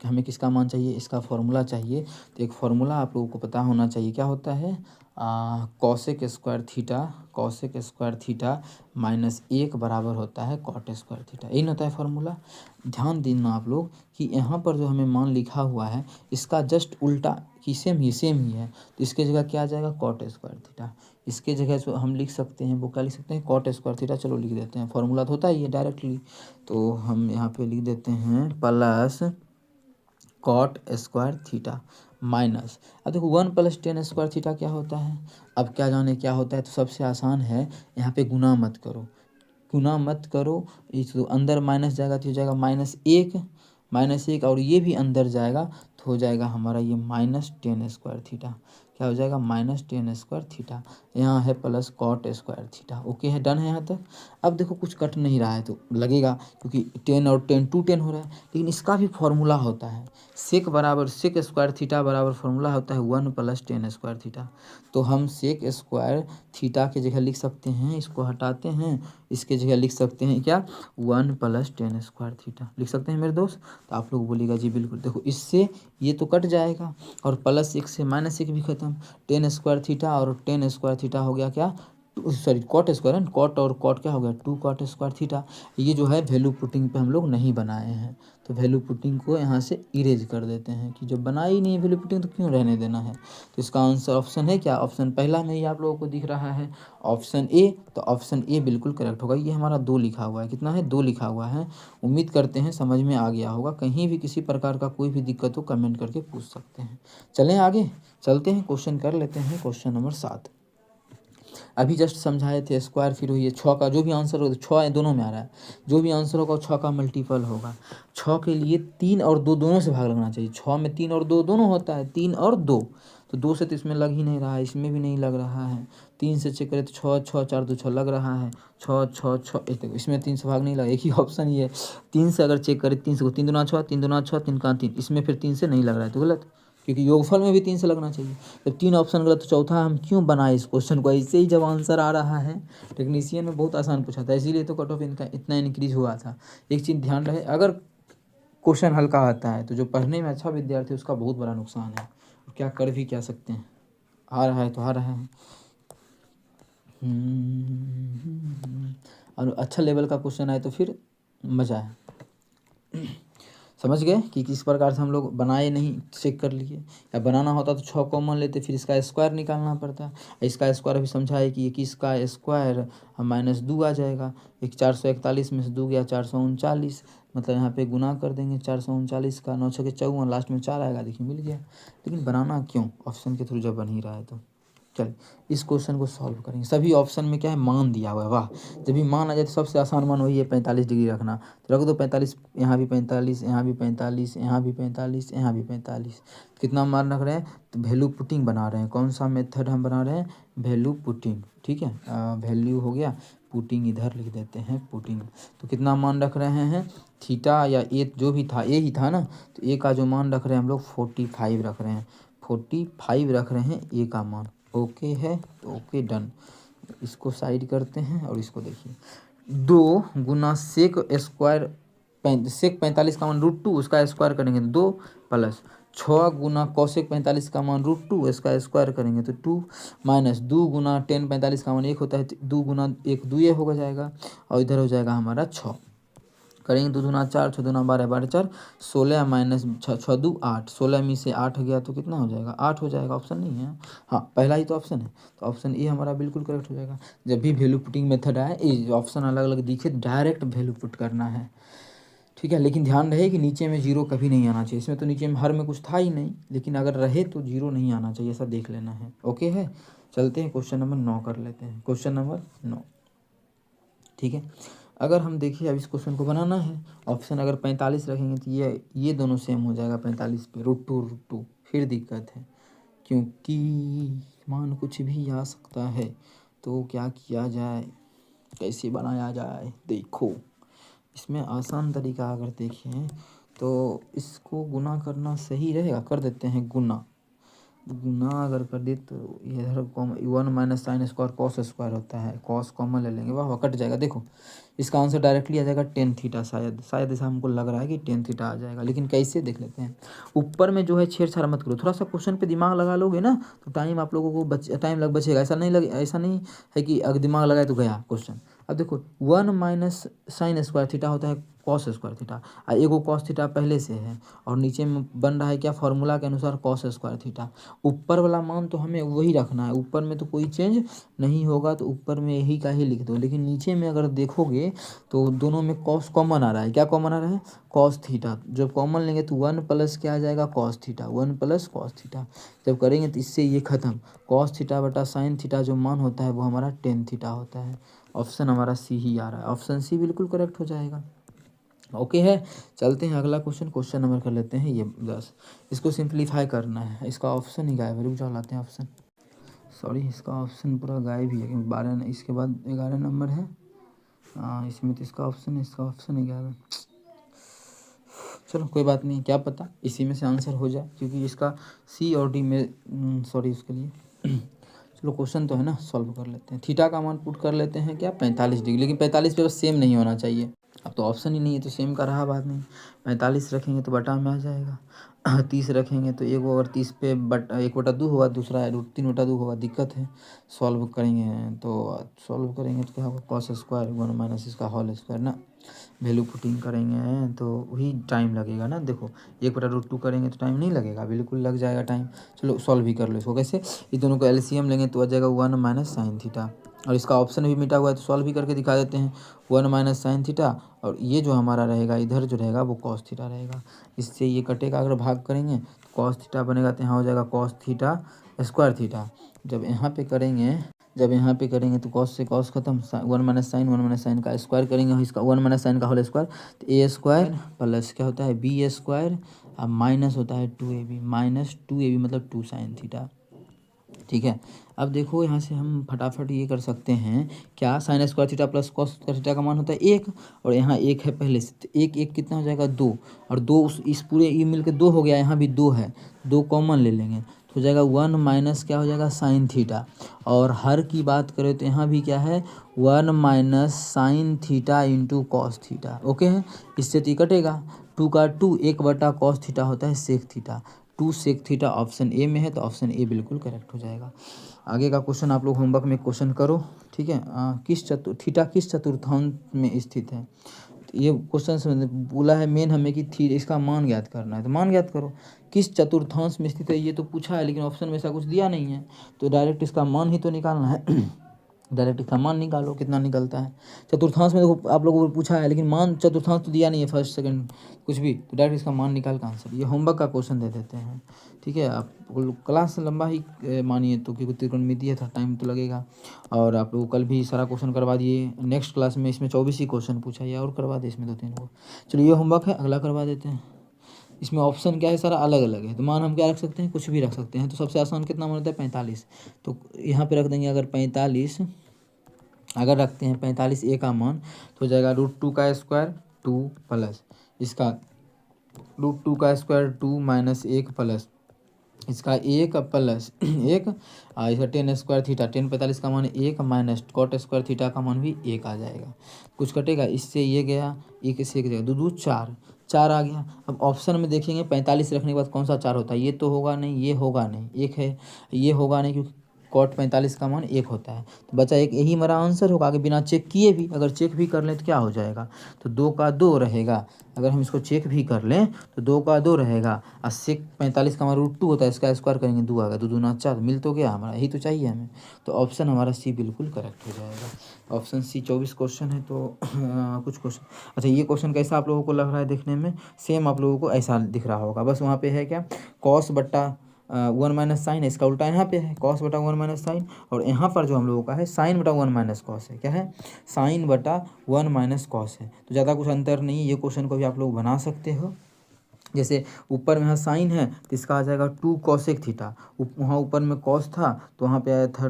हमें किसका मान चाहिए, इसका फॉर्मूला चाहिए। तो एक फार्मूला आप लोगों को पता होना चाहिए, क्या होता है cosec square theta, cosec square theta -1 बराबर होता है कॉट स्क्वायर थीटा, यही होता है फार्मूला। ध्यान देना आप लोग कि यहाँ पर जो हमें मान लिखा हुआ है इसका जस्ट उल्टा कि सेम ही है, तो इसके जगह क्या आ जाएगा कॉट स्क्वायर थीटा, इसके जगह जो हम लिख सकते हैं वो क्या लिख सकते हैं कॉट स्क्वायर थीटा, चलो लिख देते हैं, फार्मूला तो होता ही है डायरेक्टली, तो हम यहाँ पे लिख देते हैं plus cot square theta minus, अब देखो 1 + tan स्क्वायर थीटा क्या होता है, अब क्या जाने क्या होता है, तो सबसे आसान है यहाँ पे गुना मत करो, गुना मत करो, इस तो अंदर माइनस जाएगा तो हो जाएगा -1 और ये भी अंदर जाएगा तो हो जाएगा हमारा ये -tan स्क्वायर थीटा, क्या हो जाएगा -tan स्क्वायर थीटा, यहाँ है plus cot square theta. Okay है, डन है यहाँ तक। अब देखो कुछ कट नहीं रहा है तो लगेगा, क्योंकि 10 और 10 2 10 हो रहा है, लेकिन इसका भी फॉर्मूला होता है सेक बराबर सेक स्क्वायर थीटा बराबर फॉर्मूला होता है 1 + tan स्क्वायर थीटा, तो हम सेक स्क्वायर थीटा के जगह लिख सकते हैं, इसको हटाते हैं, इसके जगह लिख सकते हैं क्या 1 + tan स्क्वायर थीटा लिख सकते हैं मेरे दोस्त। तो आप लोग बोलेगा जी बिल्कुल, देखो इससे ये तो कट जाएगा और +1 से -1 भी खत्म, tan स्क्वायर थीटा और tan स्क्वायर थीटा हो गया क्या, सॉरी कॉट स्क्वायर है, कॉट और कॉट क्या हो गया 2 कॉट स्क्वायर थीटा। ये जो है वैल्यू पुटिंग पे हम लोग नहीं बनाए हैं, तो वैल्यू पुटिंग को यहाँ से इरेज कर देते हैं कि जब बनाई ही नहीं है वैल्यू पुटिंग तो क्यों रहने देना है। तो इसका आंसर ऑप्शन है क्या, ऑप्शन पहला में ही आप लोगों को दिख रहा है ऑप्शन ए, तो ऑप्शन ए बिल्कुल करेक्ट होगा। ये हमारा 2 लिखा हुआ है, कितना है 2 लिखा हुआ है। उम्मीद करते हैं समझ में आ गया होगा, कहीं भी किसी प्रकार का कोई भी दिक्कत हो कमेंट करके पूछ सकते हैं। चलें आगे चलते हैं, क्वेश्चन कर लेते हैं, क्वेश्चन नंबर 7। अभी जस्ट समझाए थे स्क्वायर, फिर ये 6 का जो भी आंसर होगा, 6 दोनों में आ रहा है, जो भी आंसर होगा 6 का मल्टीपल होगा। 6 के लिए 3 और 2 दोनों से भाग लगना चाहिए, 6 में 3 और 2 दोनों होता है, 3 और 2, तो 2 से तो इसमें लग ही नहीं रहा है, इसमें भी नहीं लग रहा है, 3 से चेक करें तो 6 6 4 2 6 लग रहा है, 6 6 6 देखो इसमें 3 से भाग नहीं लगा, एक ही ऑप्शन ही है। 3 से अगर चेक करें 3 से 3 दूना 6 3 दूना 6 3 का 3, इसमें फिर 3 से नहीं लग रहा है तो गलत, क्योंकि योगफल में भी 3 से लगना चाहिए। जब 3 ऑप्शन गलत तो चौथा हम क्यों बनाए इस क्वेश्चन को, ऐसे ही जब आंसर आ रहा है। टेक्नीशियन में बहुत आसान पूछा था, इसीलिए तो कट ऑफ इनका इतना इंक्रीज हुआ था। एक चीज़ ध्यान रहे, अगर क्वेश्चन हल्का आता है तो जो पढ़ने में अच्छा विद्यार्थी उसका बहुत बड़ा नुकसान है, क्या कर भी क्या सकते हैं, आ रहा है तो आ रहा है। और अच्छा लेवल का क्वेश्चन आए तो फिर मज़ा है। समझ गए कि किस प्रकार से हम लोग बनाए नहीं चेक कर लिए, या बनाना होता तो 6 कॉमन लेते, फिर इसका स्क्वायर निकालना पड़ता। इसका स्क्वायर अभी समझा है कि 21 का स्क्वायर -2 आ जाएगा, एक 441 में से 2 गया 439, मतलब यहाँ पे गुना कर देंगे 439 का, 9 6 54, लास्ट में 4 आएगा, देखिए मिल गया। लेकिन बनाना क्यों, ऑप्शन के थ्रू जब बन ही रहा है तो चल इस क्वेश्चन को सॉल्व करेंगे। सभी ऑप्शन में क्या है मान दिया हुआ है, वाह, जब भी मान आ जाए तो सबसे आसान मान वही है 45 डिग्री रखना, तो रख दो 45, यहाँ भी 45, यहाँ भी 45, यहाँ भी 45, यहाँ भी 45, कितना मान रख रहे हैं, तो वैल्यू पुटिंग बना रहे हैं। कौन सा मेथड हम बना रहे हैं, वैल्यू पुटिंग, ठीक है, वैल्यू हो गया, पुटिंग इधर लिख देते हैं पुटिंग। तो कितना मान रख रहे हैं थीटा या ए जो भी था, ए ही था ना, तो ए का जो मान रख रहे हैं हम लोग 45 रख रहे हैं, 45 रख रहे हैं ए का मान। ओके है, तो ओके डन, इसको साइड करते हैं और इसको देखिए 2 गुना सेक स्क्वायर सेक 45 का मान √2 उसका स्क्वायर करेंगे तो 2 प्लस 6 गुना कॉसेक 45 का मान √2 इसका स्क्वायर करेंगे तो 2 माइनस 2 गुना टेन 45 का मान 1 होता है, 2 गुना 1 2 हो जाएगा, और इधर हो जाएगा हमारा 6 करेंगे, 2 दूना 4 6 दूना 12 12 4 16 माइनस 6 2 8, 16 में से 8 गया तो कितना हो जाएगा 8 हो जाएगा, ऑप्शन नहीं है, हाँ पहला ही तो ऑप्शन है, तो ऑप्शन ए हमारा बिल्कुल करेक्ट हो जाएगा। जब भी वैल्यू पुटिंग मेथड आए ऑप्शन अलग अलग दिखे डायरेक्ट वैल्यू पुट करना है, ठीक है, लेकिन ध्यान रहे कि नीचे में जीरो कभी नहीं आना चाहिए, इसमें तो नीचे में हर में कुछ था ही नहीं, लेकिन अगर रहे तो जीरो नहीं आना चाहिए, ऐसा देख लेना है। ओके है, चलते हैं क्वेश्चन नंबर 9 कर लेते हैं, क्वेश्चन नंबर 9, ठीक है। अगर हम देखिए अब इस क्वेश्चन को बनाना है, ऑप्शन अगर 45 रखेंगे तो ये दोनों सेम हो जाएगा 45 पे, √2 फिर दिक्कत है, क्योंकि मान कुछ भी आ सकता है। तो क्या किया जाए, कैसे बनाया जाए? देखो इसमें आसान तरीका अगर देखें तो इसको गुना करना सही रहेगा। कर देते हैं गुना अगर कर दे तो इधर 1 minus sine square cos square होता है, कॉस कॉमन ले लेंगे, वाह कट जाएगा। देखो इसका आंसर डायरेक्टली आ जाएगा टेन थीटा, शायद ऐसा हमको लग रहा है कि टेन थीटा आ जाएगा, लेकिन कैसे देख लेते हैं। ऊपर में जो है छेड़छाड़ मत करो, थोड़ा सा क्वेश्चन पे दिमाग लगा लोगे ना तो टाइम आप लोगों को टाइम बचेगा। ऐसा नहीं है कि अगर दिमाग लगाए तो गया क्वेश्चन। अब देखो 1 माइनस साइन स्क्वायर थीटा होता है कॉस स्क्वायर थीटा, और एगो कॉस थीटा पहले से है और नीचे में बन रहा है क्या, फॉर्मूला के अनुसार कॉस स्क्वायर थीटा। ऊपर वाला मान तो हमें वही रखना है, ऊपर में तो कोई चेंज नहीं होगा, तो ऊपर में यही का ही लिख दो। लेकिन नीचे में अगर देखोगे तो दोनों में कॉस कॉमन आ रहा है, क्या कॉमन आ रहा है, कॉस थीटा। जब कॉमन लेंगे तो 1 प्लस क्या आ जाएगा, cos theta, 1 plus cos theta. जब करेंगे तो इससे ये खत्म, कॉस थीटा बटा साइन थीटा जो मान होता है वो हमारा टेन थीटा होता है। ऑप्शन हमारा सी ही आ रहा है, ऑप्शन सी बिल्कुल करेक्ट हो जाएगा। ओके है, चलते हैं अगला क्वेश्चन नंबर कर लेते हैं ये 10। इसको सिंप्लीफाई करना है, इसका ऑप्शन ही गायब है, रुक जाओ लाते हैं ऑप्शन। सॉरी इसका ऑप्शन पूरा गायब ही है, क्योंकि 12 इसके बाद 11 नंबर है। इसमें तो इसका ऑप्शन है, इसका ऑप्शन ही गायब है। चलो कोई बात नहीं, क्या पता इसी में से आंसर हो जाए, क्योंकि इसका सी और डी में सॉरी उसके लिए चलो क्वेश्चन तो है ना, सॉल्व कर लेते हैं। थीटा का मान पुट कर लेते हैं क्या, 45 डिग्री, लेकिन 45 पे बस सेम नहीं होना चाहिए। अब तो ऑप्शन ही नहीं है तो सेम का रहा बात नहीं। 45 रखेंगे तो बटा में आ जाएगा, 30 रखेंगे तो एक अगर 30 पे बट 1/2 होगा, दूसरा है √3/2 होगा, दिक्कत है। सॉल्व करेंगे तो क्या होगा, कॉस स्क्वायर 1 माइनस इसका होल स्क्वायर ना, वैल्यू पुटिंग करेंगे तो वही टाइम लगेगा ना। देखो 1/√2 करेंगे तो टाइम नहीं लगेगा, बिल्कुल लग जाएगा टाइम। चलो सॉल्व भी कर लो इसको, कैसे, इस दोनों को एलसीएम लेंगे तो आ जाएगा 1 माइनस साइन थीटा, और इसका ऑप्शन भी मिटा हुआ है तो सॉल्व भी करके दिखा देते हैं। 1 माइनस साइन थीटा, और ये जो हमारा रहेगा इधर जो रहेगा वो कॉस थीटा रहेगा। इससे ये कटेगा, अगर भाग करेंगे तो कॉस थीटा बनेगा, तो यहाँ हो जाएगा कॉस थीटा स्क्वायर थीटा। जब यहाँ पे करेंगे तो कॉस से कॉस खत्म, 1 माइनस साइन का स्क्वायर करेंगे, इसका 1 माइनस साइन का होल स्क्वायर, तो ए स्क्वायर प्लस क्या होता है बी स्क्वायर, और माइनस होता है 2ab, माइनस 2ab मतलब 2 साइन थीटा। ठीक है, अब देखो यहाँ से हम फटाफट ये कर सकते हैं क्या, sign square theta plus cos square theta का मान होता है 1, और यहाँ 1 है पहले से, तो 1 कितना हो जाएगा 2, और 2 इस पूरे ये मिलकर 2 हो गया, यहाँ भी 2 है, 2 कॉमन ले लेंगे तो हो जाएगा 1 माइनस क्या हो जाएगा साइन थीटा, और हर की बात करें तो यहाँ भी क्या है 1 minus sine theta into cos theta. Okay है, इससे तो कटेगा 2 का 2, 1/cos थीटा होता है sec theta, 2 sec theta option A में है, तो ऑप्शन ए बिल्कुल करेक्ट हो जाएगा। आगे का क्वेश्चन आप लोग होमवर्क में क्वेश्चन करो, ठीक है। थीटा किस चतुर्थांश में स्थित है, तो ये क्वेश्चन से बोला है मेन हमें कि इसका मान ज्ञात करना है, तो मान ज्ञात करो किस चतुर्थांश में स्थित है, ये तो पूछा है लेकिन ऑप्शन में ऐसा कुछ दिया नहीं है, तो डायरेक्ट इसका मान ही तो निकालना है। डायरेक्ट इसका मान निकालो कितना निकलता है। चतुर्थांश में देखो आप लोगों को पूछा है, लेकिन मान चतुर्थांश तो दिया नहीं है, फर्स्ट सेकंड कुछ भी, तो डायरेक्ट इसका मान निकाल का आंसर, ये होमवर्क का क्वेश्चन दे देते हैं। ठीक है, आप क्लास लंबा ही मानिए तो, क्योंकि त्रिकोणमिति है, था टाइम तो लगेगा, और आप लोग कल भी सारा क्वेश्चन करवा दिए। नेक्स्ट क्लास में इसमें 24 ही क्वेश्चन पूछा है, और करवा दे इसमें 2-3 को। चलिए ये होमवर्क है, अगला करवा देते हैं। इसमें ऑप्शन क्या है, सारा अलग अलग है, तो मान हम क्या रख सकते हैं, कुछ भी रख सकते हैं। तो सबसे आसान कितना मान होता है 45, तो यहाँ पे रख देंगे अगर 45 अगर रखते हैं 45 ए का मान, तो हो जाएगा √2 का स्क्वायर 2 प्लस इसका √2 का स्क्वायर 2 माइनस 1 प्लस इसका 1 प्लस 1, इसका 10 स्क्वायर थीटा, 10 45 का मान 1 माइनस कॉट स्क्वायर थीटा का मान भी 1 आ जाएगा। कुछ कटेगा, इससे ये गया, 1 से 1 जाएगा, 2 2 4 आ गया। अब ऑप्शन में देखेंगे 45 रखने के बाद कौन सा 4 होता है, ये तो होगा नहीं, ये होगा नहीं, 1 है, ये होगा नहीं, क्योंकि कॉट 45 का मान 1 होता है, तो बचा एक, यही हमारा आंसर होगा। आगे बिना चेक किए भी, अगर चेक भी कर लें तो क्या हो जाएगा, तो 2 का 2 रहेगा। अगर हम इसको चेक भी कर लें तो 2 का 2 रहेगा, और सेक 45 का हमारा √2 होता है, इसका स्क्वायर करेंगे 2 आएगा, 2 दूना 4, मिल तो गया हमारा, यही तो चाहिए हमें। तो ऑप्शन हमारा सी बिल्कुल करेक्ट हो जाएगा। ऑप्शन सी 24 क्वेश्चन है, तो कुछ क्वेश्चन, अच्छा ये क्वेश्चन कैसा आप लोगों को लग रहा है देखने में, सेम आप लोगों को ऐसा दिख रहा होगा, बस वहाँ पे है क्या, कॉस बट्टा वन माइनस साइन है, इसका उल्टा यहाँ पे है कॉस बटा वन माइनस साइन, और यहाँ पर जो हम लोगों का है साइन बटा वन माइनस कॉस है। क्या है? साइन बटा वन माइनस कॉस है। तो ज़्यादा कुछ अंतर नहीं है, ये क्वेश्चन को भी आप लोग बना सकते हो। जैसे ऊपर में यहाँ साइन है तो इसका आ जाएगा 2 कॉसेक थीटा, वहाँ ऊपर में कॉस था तो वहाँ पे आया था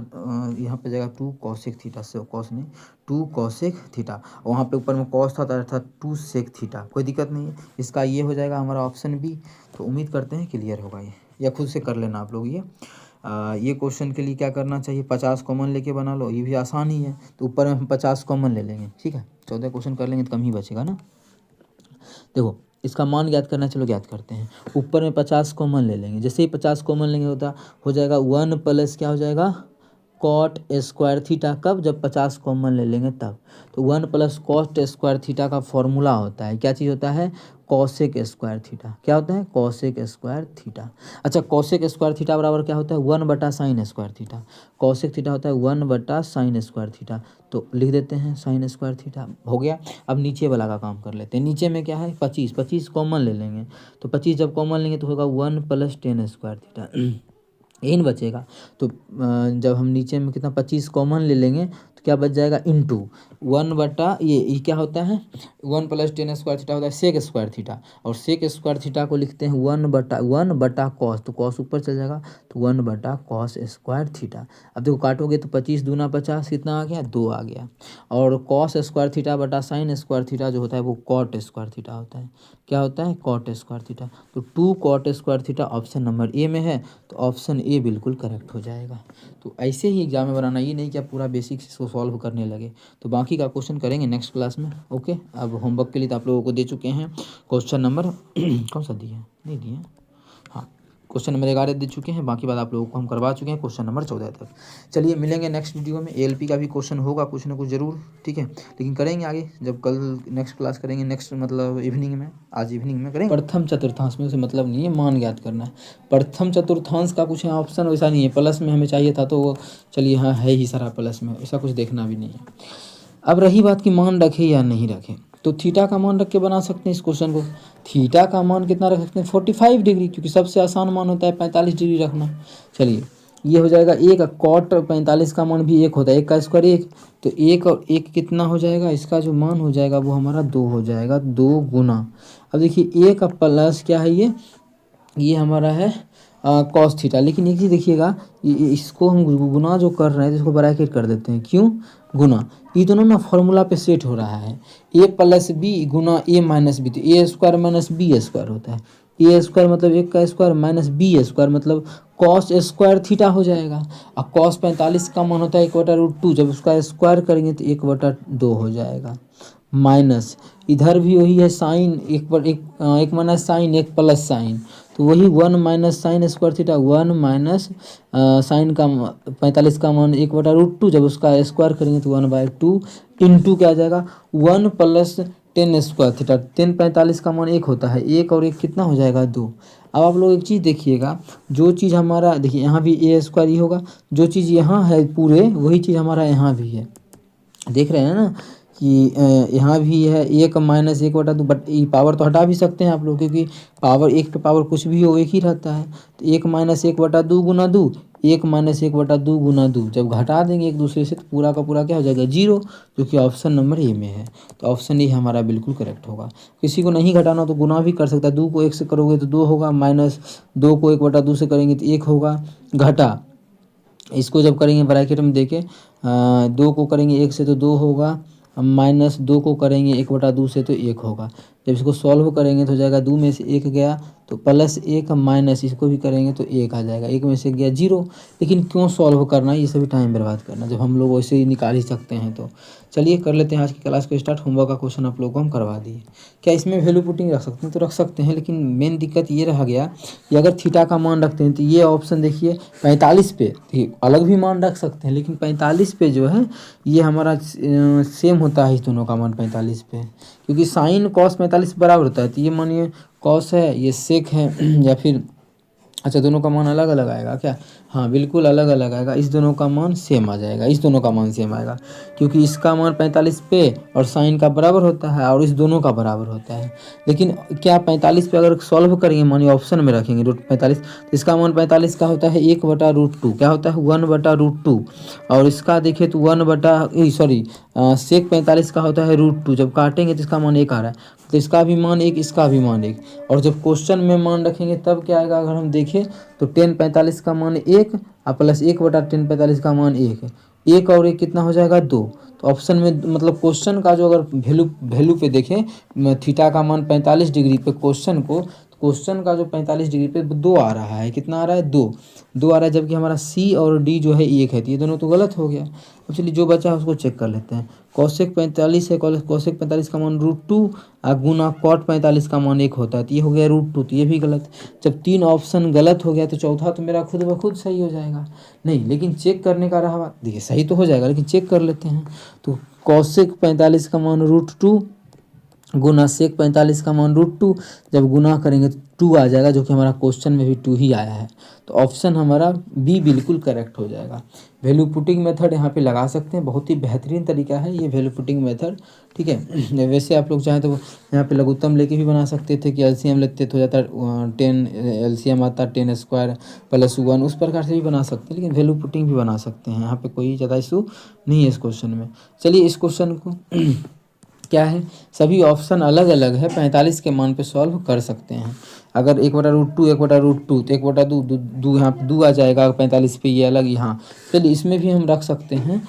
यहाँ पे जाएगा 2 कॉसेक थीटा, से कॉस नहीं 2 कॉसेक थीटा, वहाँ पे ऊपर में कॉस था तो आया था 2 सेक थीटा। कोई दिक्कत नहीं है, इसका ये हो जाएगा हमारा ऑप्शन बी। तो उम्मीद करते हैं क्लियर होगा ये, या खुद से कर लेना आप लोग ये क्वेश्चन के लिए क्या करना चाहिए, 50 कॉमन लेके बना लो, ये भी आसान ही है। तो ऊपर में हम 50 कॉमन ले लेंगे, ठीक है, 14 क्वेश्चन कर लेंगे तो कम ही बचेगा ना। देखो इसका मान ज्ञात करना, चलो ज्ञात करते हैं। ऊपर में 50 कॉमन ले लेंगे, जैसे ही 50 कॉमन लेंगे हो जाएगा 1 प्लस क्या हो जाएगा कॉट स्क्वायर थीटा। कब? जब 50 कॉमन ले लेंगे तब। तो 1 प्लस कॉट स्क्वायर थीटा का फॉर्मूला होता है, क्या चीज़ होता है? Cosec square theta. क्या होता है? Cosec square theta. अच्छा, कॉसेक स्क्वायर थीटा बराबर क्या होता है? 1 बटा sign square theta. Cosec theta होता है 1 बटा साइन स्क्वायर थीटा। तो लिख देते हैं साइन स्क्वायर थीटा, हो गया। अब नीचे वाला का काम कर लेते हैं। नीचे में क्या है? 25 कॉमन ले लेंगे, तो 25 जब कॉमन लेंगे तो होगा 1 प्लस 10 स्क्वायर थीटा, यही न बचेगा। तो जब हम नीचे में कितना 25 कॉमन ले लेंगे तो क्या बच जाएगा? इंटू 1 बटा ये क्या होता है? 1 प्लस 10 स्क्वायर थीटा होता है सेक स्क्वायर थीटा, और सेक स्क्वायर थीटा को लिखते हैं 1 बटा कॉस, तो कॉस ऊपर चल जाएगा तो 1 बटा कॉस स्क्वायर थीटा। अब देखो काटोगे तो 25 दूना 50 कितना आ गया? 2 आ गया। और कॉस स्क्वायर थीटा बटा साइन स्क्वायर थीटा जो होता है वो कॉट स्क्वायर थीटा होता है। क्या होता है? Cot square theta. तो 2 cot square theta option number A में है, तो ऑप्शन ए बिल्कुल करेक्ट हो जाएगा। तो ऐसे ही एग्जाम में बनाना, ये नहीं कि आप पूरा बेसिक्स इसको सॉल्व करने लगे। तो बाकी का क्वेश्चन करेंगे नेक्स्ट क्लास में। ओके, अब होमवर्क के लिए तो आप लोगों को दे चुके हैं क्वेश्चन नंबर कौन सा दिए? नहीं दिए, हाँ क्वेश्चन नंबर 11 दे चुके हैं, बाकी बात आप लोगों को हम करवा चुके हैं क्वेश्चन नंबर 14 तक। चलिए मिलेंगे नेक्स्ट वीडियो में। एएलपी का भी क्वेश्चन होगा कुछ ना कुछ ज़रूर, ठीक है, लेकिन करेंगे आगे जब कल नेक्स्ट क्लास करेंगे, नेक्स्ट मतलब इवनिंग में, आज इवनिंग में करेंगे। प्रथम चतुर्थांश में उसे मतलब नहीं है, मान ज्ञात करना है। प्रथम चतुर्थांश का कुछ यहाँ ऑप्शन वैसा नहीं है, प्लस में हमें चाहिए था तो वो चलिए हाँ है ही सारा प्लस में, ऐसा कुछ देखना भी नहीं है। अब रही बात कि मान रखें या नहीं रखें, तो थीटा का मान रख के बना सकते हैं इस क्वेश्चन को। थीटा का मान कितना रख सकते हैं? 45 डिग्री, क्योंकि सबसे आसान मान होता है 45 डिग्री रखना। चलिए ये हो जाएगा एक, कॉट 45 का मान भी 1 होता है, 1 का स्क्वायर 1, तो 1 और 1 कितना हो जाएगा? इसका जो मान हो जाएगा वो हमारा 2 हो जाएगा, 2 गुना। अब देखिए 1 प्लस क्या है ये हमारा है कॉस थीटा। लेकिन एक चीज़ देखिएगा, इसको हम गुना जो कर रहे हैं तो इसको ब्रैकेट कर देते हैं, क्यों? गुना। ये दोनों ना फॉर्मूला पे सेट हो रहा है, ए प्लस बी गुना ए माइनस बी, तो ए स्क्वायर माइनस बी स्क्वायर होता है। ए स्क्वायर मतलब 1 का स्क्वायर माइनस बी स्क्वायर मतलब कॉस स्क्वायर थीटा हो जाएगा। और कॉस 45 का मान होता है 1/√2, जब उसका स्क्वायर करेंगे तो 1/2 हो जाएगा। माइनस इधर भी वही है साइन, एक माइनस साइन 1 प्लस साइन, तो वही 1 minus sine square theta, 1 minus sine का 45 का मान 1/√2, जब उसका स्क्वायर करेंगे तो 1/2 इंटू क्या आ जाएगा 1 प्लस 10 स्क्वायर थीटा। 10 45 का मान 1 होता है, 1 और 1 कितना हो जाएगा 2। अब आप लोग एक चीज़ देखिएगा, जो चीज़ हमारा देखिए यहाँ भी ए स्क्वायर ही होगा, जो चीज़ यहाँ है पूरे वही चीज़ हमारा यहाँ भी है। देख रहे हैं ना कि यहाँ भी है 1 माइनस 1/2, बट ये पावर तो हटा भी सकते हैं आप लोग, क्योंकि पावर 1 पे पावर कुछ भी हो 1 ही रहता है। तो 1 माइनस 1/2 गुना 2, 1 माइनस 1/2 गुना 2, जब घटा देंगे एक दूसरे से तो पूरा का पूरा क्या हो जाएगा 0, जो कि ऑप्शन नंबर ए में है। तो ऑप्शन ए हमारा बिल्कुल करेक्ट होगा। किसी को नहीं घटाना तो गुना भी कर सकता है, 2 को 1 से करोगे तो 2 होगा, माइनस 2 को 1/2 से करेंगे तो 1 होगा, घटा इसको जब करेंगे ब्रैकेट में देके 2 को करेंगे 1 से तो 2 होगा, माइनस 2 को करेंगे 1/2 से तो 1 होगा। जब इसको सॉल्व करेंगे तो हो जाएगा 2 में से 1 गया तो प्लस 1, माइनस इसको भी करेंगे तो 1 आ जाएगा, 1 में से गया 0। लेकिन क्यों सॉल्व करना, ये सभी टाइम बर्बाद करना, जब हम लोग वैसे ही निकाल ही सकते हैं। तो चलिए कर लेते हैं आज की क्लास को स्टार्ट। होमवर्क का क्वेश्चन आप लोगों को हम करवा दिए। क्या इसमें वैल्यू पुटिंग रख सकते हैं? तो रख सकते हैं, लेकिन मेन दिक्कत ये रह गया कि अगर थीटा का मान रखते हैं तो ये ऑप्शन देखिए 45 पे, ठीक अलग भी मान रख सकते हैं, लेकिन 45 पे जो है ये हमारा सेम होता है इस दोनों का मान 45 पे, क्योंकि साइन कॉस 45 बराबर होता है। तो ये मानिए कॉस है, ये सेक है, या फिर अच्छा, दोनों का मान अलग अलग आएगा क्या? हाँ बिल्कुल अलग अलग आएगा, इस दोनों का मान सेम आ जाएगा, इस दोनों का मान सेम आएगा, क्योंकि इसका मान 45 पे और साइन का बराबर होता है और इस दोनों का बराबर होता है। लेकिन क्या 45 पे अगर सॉल्व करेंगे, मानिए ऑप्शन में रखेंगे √45, तो इसका मान 45 का होता है 1/√2, क्या होता है 1/√2, और इसका देखिए तो 1 सेक 45 का होता है √2, जब काटेंगे तो इसका मान 1 आ रहा है, तो इसका भी मान 1, इसका भी मान 1, और जब क्वेश्चन में मान रखेंगे तब क्या आएगा, अगर हम देखें तो 10/45 का मान 1 और प्लस 1/10/45 का मान 1 है, 1 और 1 कितना हो जाएगा 2। तो ऑप्शन में मतलब क्वेश्चन का जो अगर वैल्यू पे देखें थीटा का मान 45 डिग्री पे क्वेश्चन का जो 45 डिग्री पे 2 आ रहा है, कितना आ रहा है 2 आ रहा है, जबकि हमारा सी और डी जो है 1 है, तो ये दोनों तो गलत हो गया। अब चलिए जो बचा है उसको चेक कर लेते हैं। कौशिक 45 है, कौशिक 45 का मान √2 गुना कॉट 45 का मान 1 होता है, तो ये हो गया √2, तो ये भी गलत। जब 3 ऑप्शन गलत हो गया तो चौथा तो मेरा खुद ब खुद सही हो जाएगा। नहीं, लेकिन चेक करने का रहा बात, देखिए सही तो हो जाएगा लेकिन चेक कर लेते हैं। तो कौशिक 45 का मान √2 गुना सेक 45 का मान √2, जब गुना करेंगे तो 2 आ जाएगा, जो कि हमारा क्वेश्चन में भी 2 ही आया है, तो ऑप्शन हमारा बी बिल्कुल करेक्ट हो जाएगा। वैल्यू पुटिंग मेथड यहाँ पे लगा सकते हैं, बहुत ही बेहतरीन तरीका है ये वैल्यू पुटिंग मेथड, ठीक है। वैसे आप लोग चाहें तो यहाँ पे लघुत्तम लेके भी बना सकते थे कि एलसीएम लेते तो हो जाता 10, एलसीएम आता 10² + 1, उस प्रकार से भी बना सकते हैं, लेकिन वैल्यू पुटिंग भी बना सकते हैं, यहाँ पे कोई ज़्यादा इशू नहीं है इस क्वेश्चन में। चलिए इस क्वेश्चन को क्या है, सभी ऑप्शन अलग अलग है, 45 के मान पे सॉल्व कर सकते हैं। अगर 1/√2 1/√2 तो 1/2 यहाँ पे 2 आ जाएगा 45 पे, ये अलग यहाँ। चलिए इसमें भी हम रख सकते हैं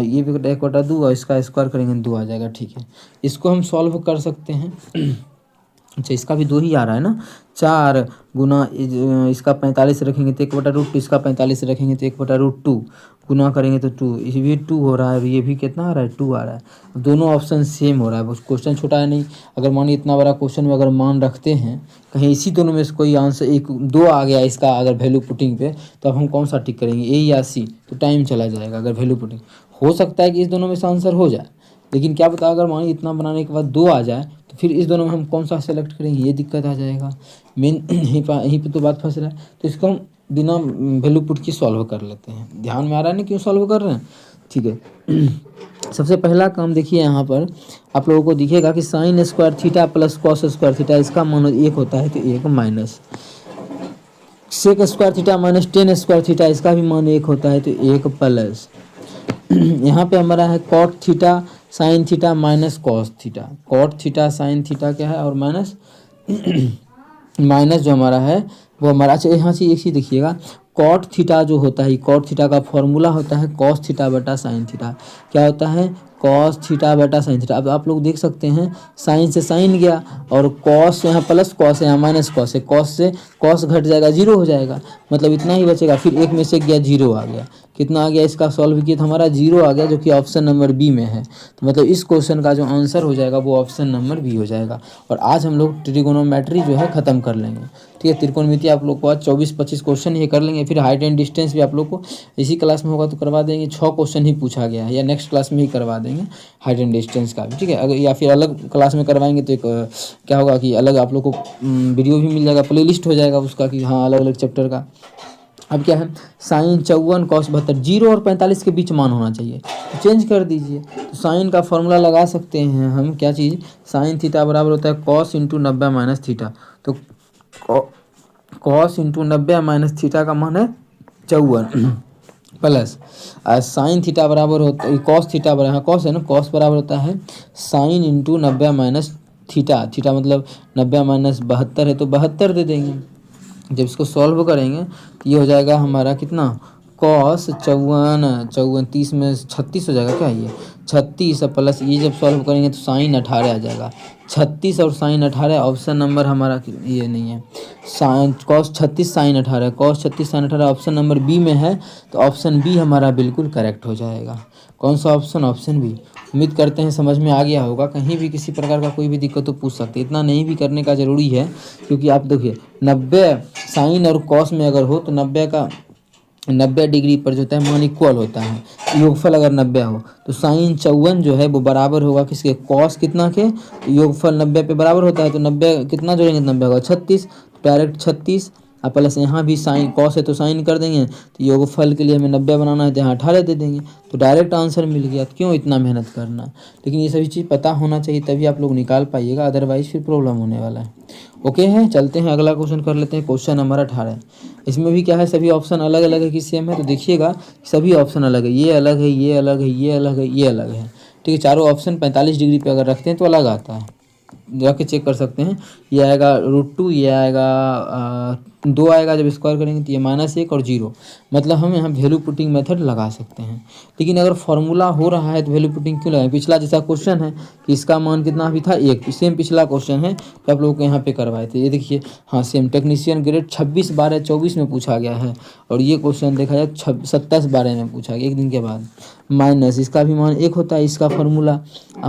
ये 1/2 और इसका स्क्वायर करेंगे 2 आ जाएगा, ठीक है, इसको हम सॉल्व कर सकते हैं। अच्छा, इसका भी 2 ही आ रहा है ना, 4 गुना इसका 45 रखेंगे तो 1/√2, इसका 45 रखेंगे तो 1/√2, गुना करेंगे तो 2, ये भी 2 हो रहा है और ये भी कितना आ रहा है 2 आ रहा है। अब दोनों ऑप्शन सेम हो रहा है, क्वेश्चन छोटा है नहीं। अगर मानिए इतना बड़ा क्वेश्चन में अगर मान रखते हैं, कहीं इसी दोनों में से कोई आंसर 1-2 आ गया इसका अगर वैल्यू पुटिंग पे, तो अब हम कौन सा टिक करेंगे, ए या सी, तो टाइम चला जाएगा। अगर वैल्यू पुटिंग हो सकता है कि इस दोनों में से आंसर हो जाए, लेकिन क्या पता अगर मानिए इतना बनाने के बाद 2 आ जाए, तो फिर इस दोनों में हम कौन सा सेलेक्ट करेंगे, ये दिक्कत आ जाएगा। मेन यहीं पे तो बात फंस रहा है, तो इसको हम बिना वैल्यू पुट की सॉल्व कर लेते हैं। ध्यान में आ रहा है ना क्यों सॉल्व कर रहे हैं, ठीक है। सबसे पहला काम देखिए, यहाँ पर आप लोगों को दिखेगा कि sin² थीटा + cos² थीटा, इसका मान 1 होता है तो 1 minus sec² theta - tan² theta, इसका भी मान 1 होता है तो 1 प्लस यहाँ पे हमारा है cot theta sine theta minus cos theta, cot theta sine theta क्या है और माइनस माइनस जो हमारा है वो हमारा, अच्छा यहाँ से एक चीज़ देखिएगा, कॉट थीटा जो होता है, कॉट थीटा का फॉर्मूला होता है कॉस थीटा बटा साइन थीटा, क्या होता है कॉस थीटा बटा साइन थीटा। अब आप लोग देख सकते हैं साइन से साइन गया और कॉस यहाँ प्लस कॉस है, यहाँ माइनस कॉस है, कॉस से कॉस घट जाएगा 0 हो जाएगा, मतलब इतना ही बचेगा। फिर एक में से गया 0 आ गया, कितना आ गया, इसका सॉल्व किया तो हमारा 0 आ गया, जो कि ऑप्शन नंबर बी में है। तो मतलब इस क्वेश्चन का जो आंसर हो जाएगा वो ऑप्शन नंबर बी हो जाएगा। और आज हम लोग ट्रिगोनोमेट्री जो है ख़त्म कर लेंगे, ठीक है। त्रिकोणमिति आप लोग को आज 24-25 क्वेश्चन ये कर लेंगे। फिर हाइट एंड डिस्टेंस भी आप लोग को इसी क्लास में होगा तो करवा देंगे, 6 क्वेश्चन ही पूछा गया है, या नेक्स्ट क्लास में ही करवा देंगे हाइट एंड डिस्टेंस का भी, ठीक है। अगर या फिर अलग क्लास में करवाएंगे तो एक क्या होगा कि अलग आप लोग को वीडियो भी मिल जाएगा, प्ले लिस्ट हो जाएगा उसका कि हाँ अलग अलग चैप्टर का। अब क्या है साइन 54 कॉस 72, 0 और 45 के बीच मान होना चाहिए, तो चेंज कर दीजिए। तो साइन का फॉर्मूला लगा सकते हैं हम, क्या चीज़, साइन थीटा बराबर होता है कॉस इंटू 90 माइनस थीटा, तो कॉस इंटू 90 माइनस थीटा का मान है 54 प्लस साइन थीटा बराबर होता है कॉस थीटा बराबर, कॉस है ना, कॉस बराबर होता है sine into 90 minus theta, theta मतलब 90 माइनस 72 है तो 72 दे देंगे। जब इसको सॉल्व करेंगे तो ये हो जाएगा हमारा कितना, कॉस 54 30 में 36 हो जाएगा, क्या ये 36 प्लस ये जब सॉल्व करेंगे तो साइन 18 आ जाएगा, 36 और साइन 18, ऑप्शन नंबर हमारा ये नहीं है, sine cos 36 sine 18, cos 36 sine 18 option number B में है, तो ऑप्शन बी हमारा बिल्कुल करेक्ट हो जाएगा। कौन सा ऑप्शन, ऑप्शन बी। उम्मीद करते हैं समझ में आ गया होगा, कहीं भी किसी प्रकार का कोई भी दिक्कत तो पूछ सकते, इतना नहीं भी करने का ज़रूरी है, क्योंकि आप देखिए 90 साइन और कॉस में अगर हो तो 90 डिग्री पर जो होता है मान इक्वल होता है, योगफल अगर 90 हो तो साइन 54 जो है वो बराबर होगा किसके, कॉस कितना के, योगफल 90 पे बराबर होता है, तो 90 कितना जोड़ेंगे 90 होगा 36, डायरेक्ट 36 अब प्लस यहाँ भी साइन कॉस है तो साइन कर देंगे, तो योगफल के लिए हमें 90 बनाना है तो यहाँ 18 दे देंगे, तो डायरेक्ट आंसर मिल गया। क्यों इतना मेहनत करना, लेकिन ये सभी चीज़ पता होना चाहिए तभी आप लोग निकाल पाइएगा, अदरवाइज फिर प्रॉब्लम होने वाला है। ओके है, चलते हैं अगला क्वेश्चन कर लेते हैं। Question number 18। इसमें भी क्या है, सभी ऑप्शन अलग अलग है कि सेम है, तो देखिएगा सभी ऑप्शन अलग है, ये अलग है, ये अलग है, ये अलग है, ये अलग है। ठीक है, चारों ऑप्शन 45 डिग्री पे अगर रखते हैं तो अलग आता है, जाके चेक कर सकते हैं। ये आएगा √2, ये आएगा 2 आएगा, जब स्क्वायर करेंगे तो ये -1 और 0, मतलब हम यहाँ वैल्यू पुटिंग मेथड लगा सकते हैं। लेकिन अगर फॉर्मूला हो रहा है तो वैल्यू पुटिंग क्यों लगाएं। पिछला जैसा क्वेश्चन है कि इसका मान कितना भी था 1, सेम पिछला क्वेश्चन है तो आप लोगों को यहाँ पे करवाए थे, ये देखिए हाँ सेम टेक्नीशियन ग्रेड 26/12/24 में पूछा गया है, और ये क्वेश्चन देखा जाए 27/12 में पूछा गया, एक दिन के बाद। माइनस इसका भी मान 1 होता है, इसका फॉर्मूला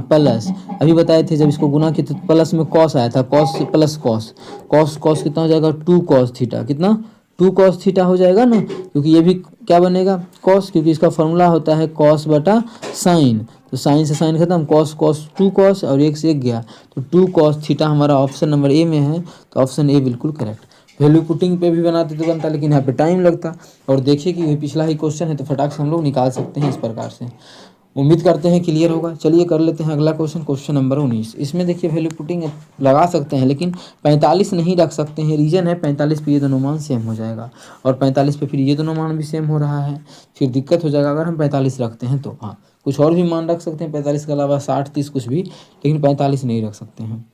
प्लस अभी बताए थे जब इसको गुना किया तो प्लस में कॉस आया था, कॉस प्लस कॉस, कॉस कितना हो जाएगा 2 cos थीटा, कितना 2 cos थीटा हो जाएगा ना, क्योंकि ये भी क्या बनेगा कॉस, क्योंकि इसका फॉर्मूला होता है कॉस बटा साइन, तो साइन से साइन खत्म, कॉस 2 cos और 1 से 1 गया, तो 2 cos थीटा हमारा ऑप्शन नंबर ए में है, तो ऑप्शन ए बिल्कुल करेक्ट। वैल्यू पुटिंग पे भी बनाते तो बनता, लेकिन यहाँ पे टाइम लगता, और देखिए कि ये पिछला ही क्वेश्चन है तो फटाक से हम लोग निकाल सकते हैं इस प्रकार से। उम्मीद करते हैं क्लियर होगा। चलिए कर लेते हैं अगला क्वेश्चन, क्वेश्चन नंबर 19। इसमें देखिए वैल्यू पुटिंग लगा सकते हैं लेकिन 45 नहीं रख सकते हैं, रीज़न है 45 पे ये दोनों मान सेम हो जाएगा, और 45 पे फिर ये दोनों मान भी सेम हो रहा है, फिर दिक्कत हो जाएगा अगर हम 45 रखते हैं तो। हाँ कुछ और भी मान रख सकते हैं 45 के अलावा, 60 30 कुछ भी, लेकिन 45 नहीं रख सकते हैं।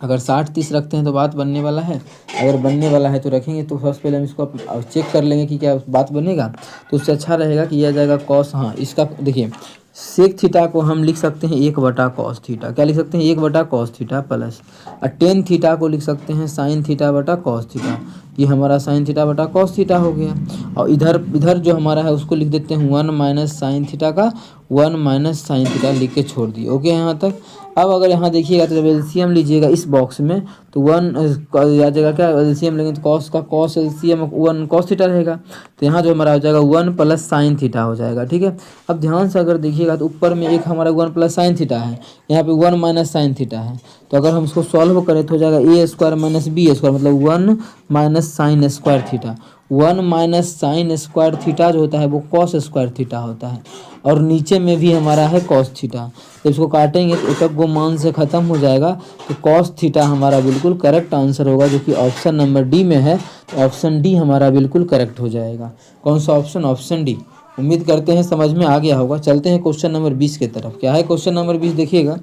अगर 60 30 रखते हैं तो बात बनने वाला है, अगर बनने वाला है तो रखेंगे, तो सबसे पहले हम इसको चेक कर लेंगे कि क्या बात बनेगा, तो उससे अच्छा रहेगा कि यह आ जाएगा कॉस। हाँ इसका देखिए सेक थीटा को हम लिख सकते हैं 1/cos थीटा, क्या लिख सकते हैं 1/cos थीटा प्लस, और टेन थीटा को लिख सकते हैं sin थीटा बटा cos थीटा, ये हमारा sin थीटा बटा cos थीटा हो गया। और इधर जो हमारा है उसको लिख देते हैं 1 - sin थीटा का 1 - sin थीटा लिख के छोड़ दिए। ओके यहाँ तक। अब अगर यहाँ देखिएगा तो जब एलसीएम लीजिएगा इस बॉक्स में तो 1 आ जाएगा, क्या एलसीएम लेंगे तो कॉस का कॉस एलसीएम 1 cos थीटा रहेगा, तो यहाँ जो हमारा हो जाएगा 1 + sin थीटा हो जाएगा। ठीक है, अब ध्यान से अगर देखिएगा तो ऊपर में एक हमारा 1 + sin थीटा है, यहाँ पे 1 - sin थीटा है, तो अगर हम इसको सॉल्व करें तो हो जाएगा a² - b², मतलब 1 - sin² थीटा। 1 - sin² थीटा जो होता है वो cos² थीटा होता है, और नीचे में भी हमारा है cos थीटा। जब इसको काटेंगे तो एक गो मान से ख़त्म हो जाएगा, तो cos थीटा हमारा बिल्कुल करेक्ट आंसर होगा, जो कि ऑप्शन नंबर डी में है, तो ऑप्शन डी हमारा बिल्कुल करेक्ट हो जाएगा। कौन सा ऑप्शन, ऑप्शन डी। उम्मीद करते हैं समझ में आ गया होगा। चलते हैं क्वेश्चन नंबर 20 की तरफ। क्या है क्वेश्चन नंबर 20 देखिएगा,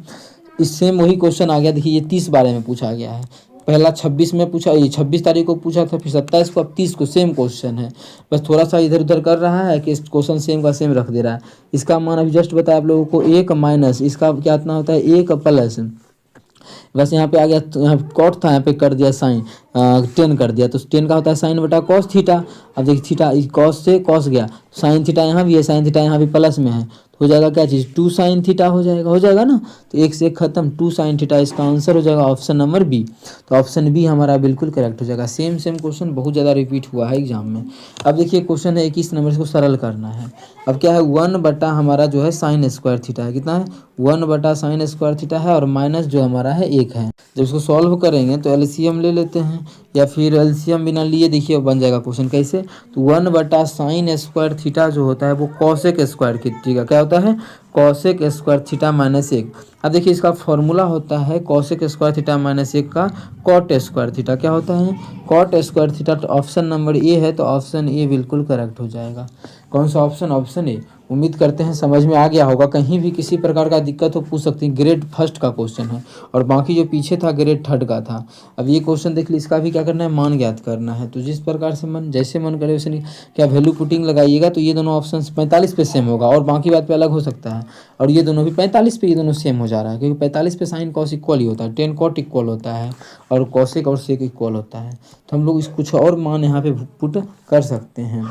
इससे वही क्वेश्चन आ गया। देखिए ये 30 बारे में पूछा गया है, पहला 26 में पूछा, ये 26 तारीख को पूछा था, फिर 27 को, अब 30 को, सेम क्वेश्चन है, बस थोड़ा सा इधर उधर कर रहा है कि क्वेश्चन सेम का सेम रख दे रहा है। इसका मान अभी जस्ट बताया आप लोगों को 1 - इसका क्या इतना होता है 1 प्लस, बस यहाँ पे आ गया, तो यहाँ कॉट था यहाँ पे कर दिया साइन 10 कर दिया, तो 10 का होता है साइन बटा कॉस थीटा। अब देखिए थीटा कॉस से कॉस गया, साइन थीटा यहाँ भी है, साइन थीटा यहाँ भी प्लस में है, तो हो जाएगा क्या चीज़ 2 sin थीटा हो जाएगा ना, तो एक से एक खत्म 2 sin थीटा, इसका आंसर हो जाएगा ऑप्शन नंबर बी। तो ऑप्शन बी हमारा बिल्कुल करेक्ट हो जाएगा। सेम क्वेश्चन बहुत ज़्यादा रिपीट हुआ है एग्जाम में। अब देखिए क्वेश्चन है 21 नंबर, इसको सरल करना है। अब क्या है 1 बटा हमारा जो है sin² थीटा है, कितना है 1 बटा sin² थीटा है, और माइनस जो हमारा है 1 है। जब इसको सॉल्व करेंगे तो एलसीएम ले लेते हैं, या फिर एलसीएम बिना लिए देखिए बन जाएगा क्वेश्चन कैसे, तो 1 बटा sin² थीटा जो होता है वो cosec² थीटा क्या होता है cosec² थीटा -1। अब देखिए इसका फॉर्मूला होता है cosec² थीटा -1 का cot² थीटा, क्या होता है cot² थीटा। तो ऑप्शन नंबर ए है, तो ऑप्शन ए बिल्कुल करेक्ट हो जाएगा। कौन सा ऑप्शन, ऑप्शन ए। उम्मीद करते हैं समझ में आ गया होगा। कहीं भी किसी प्रकार का दिक्कत हो पूछ सकते हैं, ग्रेड फर्स्ट का क्वेश्चन है, और बाकी जो पीछे था ग्रेड थर्ड का था। अब ये क्वेश्चन देख लीजिए, इसका भी क्या करना है मान ज्ञात करना है, तो जिस प्रकार से मन जैसे मन करे वैसे नहीं, क्या वैल्यू पुटिंग लगाइएगा तो ये दोनों ऑप्शन 45 पे सेम होगा, और बाकी बात पे अलग हो सकता है, और ये दोनों भी 45 पे ये दोनों सेम हो जा रहा है, क्योंकि 45 पे साइन कॉस इक्वल ही होता है, 10 cot इक्वल होता है, और कॉसेक और सेक इक्वल होता है। तो हम लोग इस कुछ और मान यहाँ पे पुट कर सकते हैं,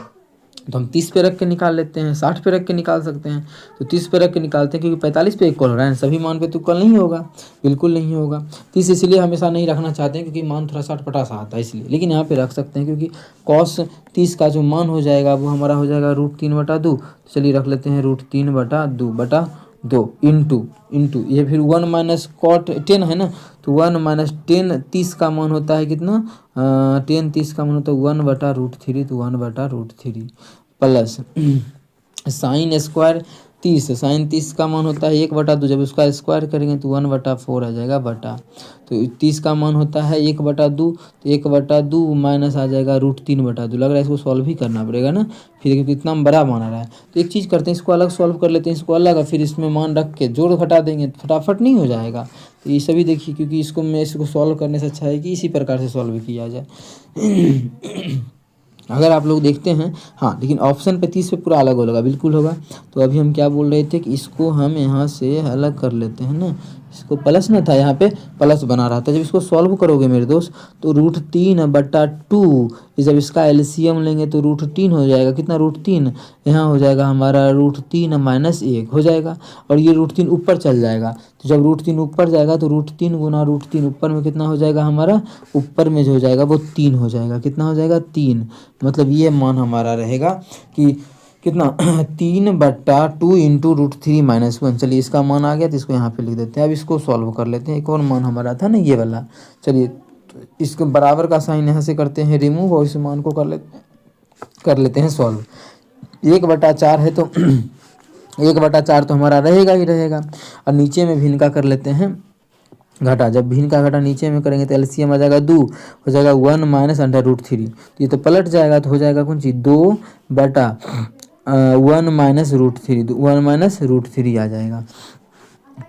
तो हम 30 पे रख के निकाल लेते हैं, 60 पे रख के निकाल सकते हैं, तो 30 पे रख के निकालते हैं, क्योंकि 45 पे इक्वल हो रहा है, सभी मान पे तो इक्वल नहीं होगा, बिल्कुल नहीं होगा। 30 इसलिए हमेशा नहीं रखना चाहते हैं क्योंकि मान थोड़ा सा अटपटा सा आता है इसलिए, लेकिन यहाँ पे रख सकते हैं क्योंकि cos 30 का जो मान हो जाएगा वो हमारा हो जाएगा √3/2। चलिए रख लेते हैं √3/2 बटा 2 इंटू इंटू ये फिर 1 माइनस कॉट 10 है ना, तो 1 माइनस 10 30 का मान होता है कितना, 10 30 का मान होता है 1/√3, तो 1/√3 प्लस साइन स्क्वायर 30, साइन 30 का मान होता है 1/2, जब उसका स्क्वायर करेंगे तो 1/4 आ जाएगा बटा, तो 30 का मान होता है 1/2, तो 1/2 माइनस आ जाएगा √3/2। लग रहा है इसको सॉल्व ही करना पड़ेगा ना, फिर देखिए कितना बड़ा मान आ रहा है। तो एक चीज़ करते हैं, इसको अलग सॉल्व कर लेते हैं, इसको अलग, फिर इसमें मान रख के जोड़ घटा देंगे, फटाफट नहीं हो जाएगा। तो ये सभी देखिए, क्योंकि इसको सॉल्व करने से अच्छा है कि इसी प्रकार से सॉल्व किया जाए। अगर आप लोग देखते हैं, हाँ, लेकिन ऑप्शन पे 30 पे पूरा अलग होगा, बिल्कुल होगा। तो अभी हम क्या बोल रहे थे कि इसको हम यहाँ से अलग कर लेते हैं ना, इसको प्लस ना था, यहाँ पे प्लस बना रहा था। जब इसको सॉल्व करोगे मेरे दोस्त, तो √3/2, जब इसका एलसीएम लेंगे तो √3 हो जाएगा, कितना √3, यहाँ हो जाएगा हमारा √3 - 1 हो जाएगा, और ये √3 ऊपर चल जाएगा। तो जब √3 ऊपर जाएगा तो √3 गुना √3 ऊपर में कितना हो जाएगा हमारा, ऊपर में जो हो जाएगा वो 3 हो जाएगा, कितना हो जाएगा 3। मतलब ये मान हमारा रहेगा कि कितना 3/2 इंटू √3 - 1। चलिए इसका मान आ गया, तो इसको यहाँ पे लिख देते हैं। अब इसको सॉल्व कर लेते हैं, एक और मान हमारा था ना ये वाला। चलिए तो इसको बराबर का साइन यहाँ से करते हैं रिमूव, और इस मान को कर लेते हैं सॉल्व। 1/4 है तो 1/4 तो हमारा रहेगा ही रहेगा, और नीचे में भी इनका कर लेते हैं घटा। जब भिन्न का घटा नीचे में करेंगे तो एलसीएम आ जाएगा 2, हो जाएगा 1 माइनस √3, तो ये तो पलट जाएगा, तो हो जाएगा कौन चीज़ 2/1 माइनस √3, 1 माइनस √3 आ जाएगा।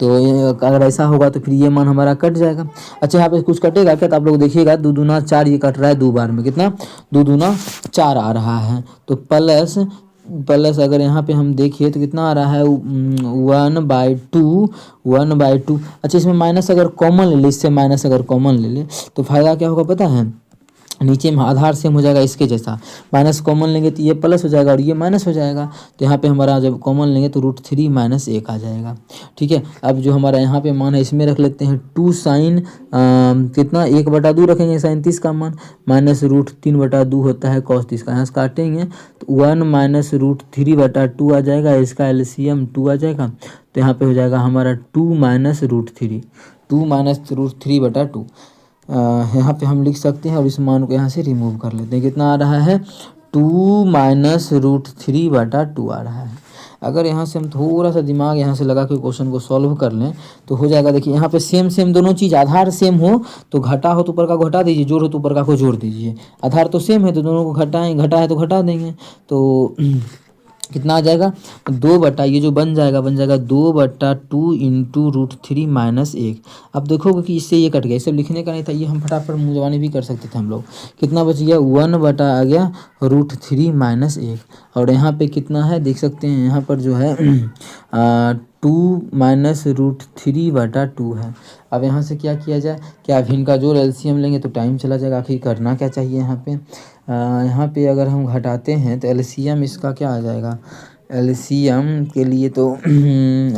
तो अगर ऐसा होगा तो फिर ये मान हमारा कट जाएगा। अच्छा यहाँ पे कुछ कटेगा क्या, तो आप लोग देखिएगा 2 दूना 4 ये कट रहा है 2 बार में, कितना 2 दूना 4 आ रहा है। तो प्लस अगर यहाँ पे हम देखिए तो कितना आ रहा है 1/2। अच्छा इसमें माइनस अगर कॉमन ले ले, इससे माइनस अगर कॉमन ले ले तो फायदा क्या होगा पता है, नीचे में आधार सेम हो जाएगा इसके जैसा, माइनस कॉमन लेंगे तो ये प्लस हो जाएगा और ये माइनस हो जाएगा। तो यहाँ पे हमारा जब कॉमन लेंगे तो √3 - 1 आ जाएगा। ठीक है, अब जो हमारा यहाँ पे मान है इसमें रख लेते हैं 2 साइन कितना 1/2 रखेंगे, साइन 30 का मान, माइनस √3/2 होता है कॉस 30 का, यहाँ से काटेंगे तो 1 माइनस √3/2 आ जाएगा, इसका एलसीएम 2 आ जाएगा। तो यहाँ पे हो जाएगा हमारा 2 माइनस √3/2। यहाँ पे हम लिख सकते हैं, और इस मान को यहाँ से रिमूव कर लेते हैं। कितना आ रहा है 2 माइनस √3/2 आ रहा है। अगर यहाँ से हम थोड़ा सा दिमाग यहाँ से लगा के क्वेश्चन को सॉल्व कर लें तो हो जाएगा। देखिए यहाँ पे सेम दोनों चीज़, आधार सेम हो तो घटा हो तो ऊपर का को घटा दीजिए, जोड़ हो तो ऊपर का को जोड़ दीजिए। आधार तो सेम है तो दोनों को घटा है तो घटा देंगे, तो कितना आ जाएगा 2 ये जो बन जाएगा 2/2 इंटू √3 - 1। अब देखोगे कि इससे ये कट गया, इसे लिखने का नहीं था, ये हम फटाफट मुँह जबानी भी कर सकते थे हम लोग। कितना बच गया 1 आ गया √3 - 1, और यहाँ पे कितना है देख सकते हैं, यहाँ पर जो है 2 माइनस √3/2 है। अब यहाँ से क्या किया जाए, क्या अब इनका जोड़ एलसीएम लेंगे तो टाइम चला जाएगा। आखिर करना क्या चाहिए यहाँ पे अगर हम घटाते हैं तो एलसीएम इसका क्या आ जाएगा, एलसीएम के लिए तो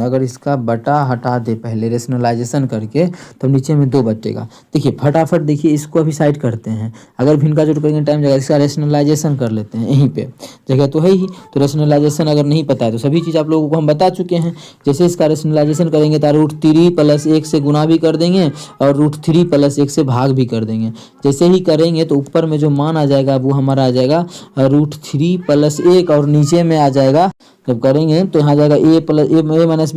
अगर इसका बटा हटा दे पहले रेशनलाइजेशन करके तो नीचे में 2 बचेगा। देखिए फटाफट देखिए इसको अभी साइड करते हैं, अगर भिन्न का जोड़ करेंगे टाइम जाएगा, इसका रेशनलाइजेशन कर लेते हैं, यहीं पे जगह तो है ही। तो रेशनलाइजेशन अगर नहीं पता है तो सभी चीज़ आप लोगों को हम बता चुके हैं। जैसे इसका रेशनलाइजेशन करेंगे तो √3 + 1 से गुना भी कर देंगे और √3 + 1 से भाग भी कर देंगे। जैसे ही करेंगे तो ऊपर में जो मान आ जाएगा वो हमारा आ जाएगा √3 + 1, और नीचे में आ जाएगा जब करेंगे तो यहाँ जाएगा a - b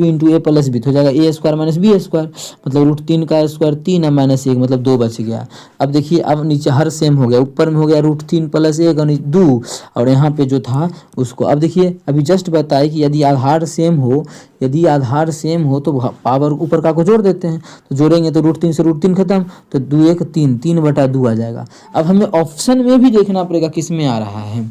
into a + b, तो हो जाएगा a² - b², मतलब √3 का स्क्वायर 3 - 1 मतलब 2 बच गया। अब देखिए अब नीचे हर सेम हो गया, ऊपर में हो गया √3 + 1 और 2, और यहाँ पे जो था उसको अब देखिए अभी जस्ट बताए कि यदि आधार सेम हो तो पावर ऊपर का को जोड़ देते हैं। तो जोड़ेंगे तो √3 से √3 खत्म, तो 2 1 3 3/2 आ जाएगा। अब हमें ऑप्शन में भी देखना पड़ेगा किस में आ रहा है,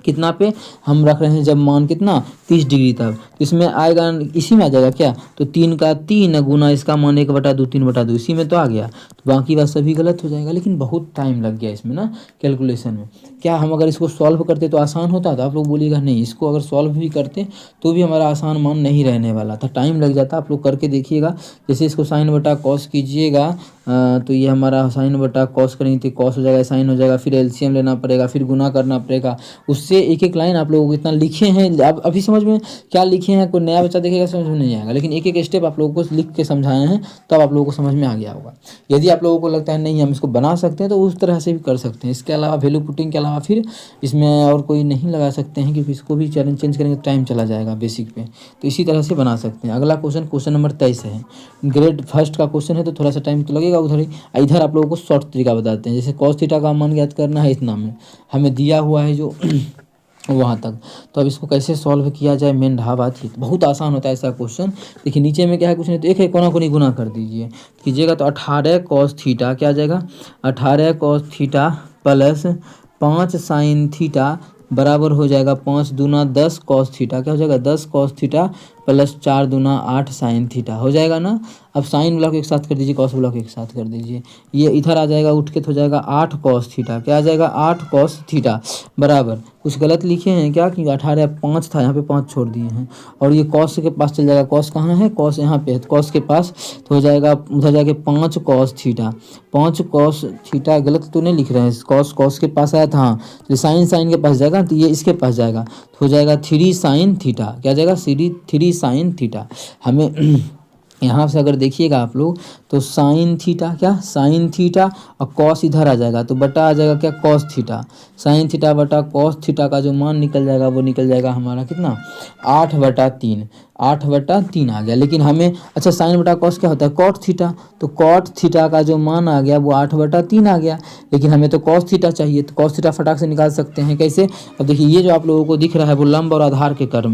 कितना पे हम रख रहे हैं, जब मान कितना 30 डिग्री तक, तो इसमें आएगा इसी में आ जाएगा क्या, तो 3 का 3 गुना इसका मान 1/2 3/2 इसी में तो आ गया। तो बाकी बात सभी गलत हो जाएगा। लेकिन बहुत टाइम लग गया इसमें ना कैलकुलेशन में। क्या हम अगर इसको सॉल्व करते तो आसान होता? तो आप लोग बोलिएगा नहीं, इसको अगर सॉल्व भी करते तो भी हमारा आसान मान नहीं रहने वाला था, टाइम लग जाता। आप लोग करके देखिएगा। जैसे इसको साइन बटा कॉस कीजिएगा तो ये हमारा साइन बटा कॉस करेंगे तो कॉस हो जाएगा, साइन हो जाएगा, फिर एलसीएम लेना पड़ेगा, फिर गुना करना पड़ेगा। उससे एक एक लाइन आप लोगों को इतना लिखे हैं, अब अभी समझ में क्या लिखे हैं, कोई नया बच्चा देखेगा समझ में नहीं आएगा। लेकिन एक एक स्टेप आप लोगों को लिख के समझाए हैं तब आप लोगों को समझ में आ गया होगा। यदि आप लोगों को लगता है नहीं हम इसको बना सकते हैं तो उस तरह से भी कर सकते हैं। इसके अलावा वैल्यू पुटिंग के अलावा फिर इसमें और कोई नहीं लगा सकते हैं, क्योंकि इसको भी चैलेंज चेंज करेंगे तो टाइम चला जाएगा बेसिक पे। तो इसी तरह से बना सकते हैं। अगला क्वेश्चन नंबर 23 है, ग्रेड फर्स्ट का क्वेश्चन है तो थोड़ा सा टाइम तो लगेगा उधर ही। इधर आप लोगों को शॉर्ट तरीका बताते हैं। जैसे कॉस थीटा का मान ज्ञात करना है, इतना में हमें दिया हुआ है जो वहाँ तक। तो अब इसको कैसे सॉल्व किया जाए, मेन ढाबा थी। बहुत आसान होता है ऐसा क्वेश्चन। देखिए नीचे में क्या है, कुछ नहीं तो एक है कोना कोनी गुना कर दीजिए कीजिएगा तो 18 कॉस थीटा क्या आ जाएगा, 18 cos theta plus 5 sine theta बराबर हो जाएगा 5 दूना 10 कॉस थीटा। क्या हो जाएगा, 10 कॉस थीटा प्लस 4 दूना 8 साइन थीटा हो जाएगा ना। अब साइन ब्लॉक एक साथ कर दीजिए, कॉस ब्लॉक एक साथ कर दीजिए, ये इधर आ जाएगा उठ के तो हो जाएगा 8 कॉस थीटा। क्या आ जाएगा, 8 कॉस थीटा बराबर, कुछ गलत लिखे हैं क्या, कि 18 5 था, यहाँ पे 5 छोड़ दिए हैं। और ये कॉस के पास चल जाएगा, कॉस कहाँ है, कॉस यहाँ पे है, कॉस के पास तो हो जाएगा उधर जाके 5 कॉस थीटा। 5 कॉस थीटा गलत तो नहीं लिख रहे हैं, कॉस कॉस के पास आया था, हाँ तो साइन के पास जाएगा तो ये इसके पास जाएगा तो हो जाएगा 3 साइन थीटा। क्या जाएगा, 3 साइन थीटा। हमें यहाँ से अगर देखिएगा आप लोग तो साइन थीटा, क्या साइन थीटा और कॉस इधर आ जाएगा तो बटा आ जाएगा क्या, कॉस थीटा। साइन थीटा बटा कॉस थीटा का जो मान निकल जाएगा वो निकल जाएगा हमारा कितना, 8/3। 8/3 आ गया। लेकिन हमें अच्छा साइन बटा कॉस क्या होता है, कॉट थीटा, तो कॉट थीटा का जो मान आ गया वो 8/3 आ गया। लेकिन हमें तो कॉस थीटा चाहिए, तो कॉस थीटा फटाक से निकाल सकते हैं। कैसे, अब देखिए ये जो आप लोगों को दिख रहा है वो लंब और आधार के टर्म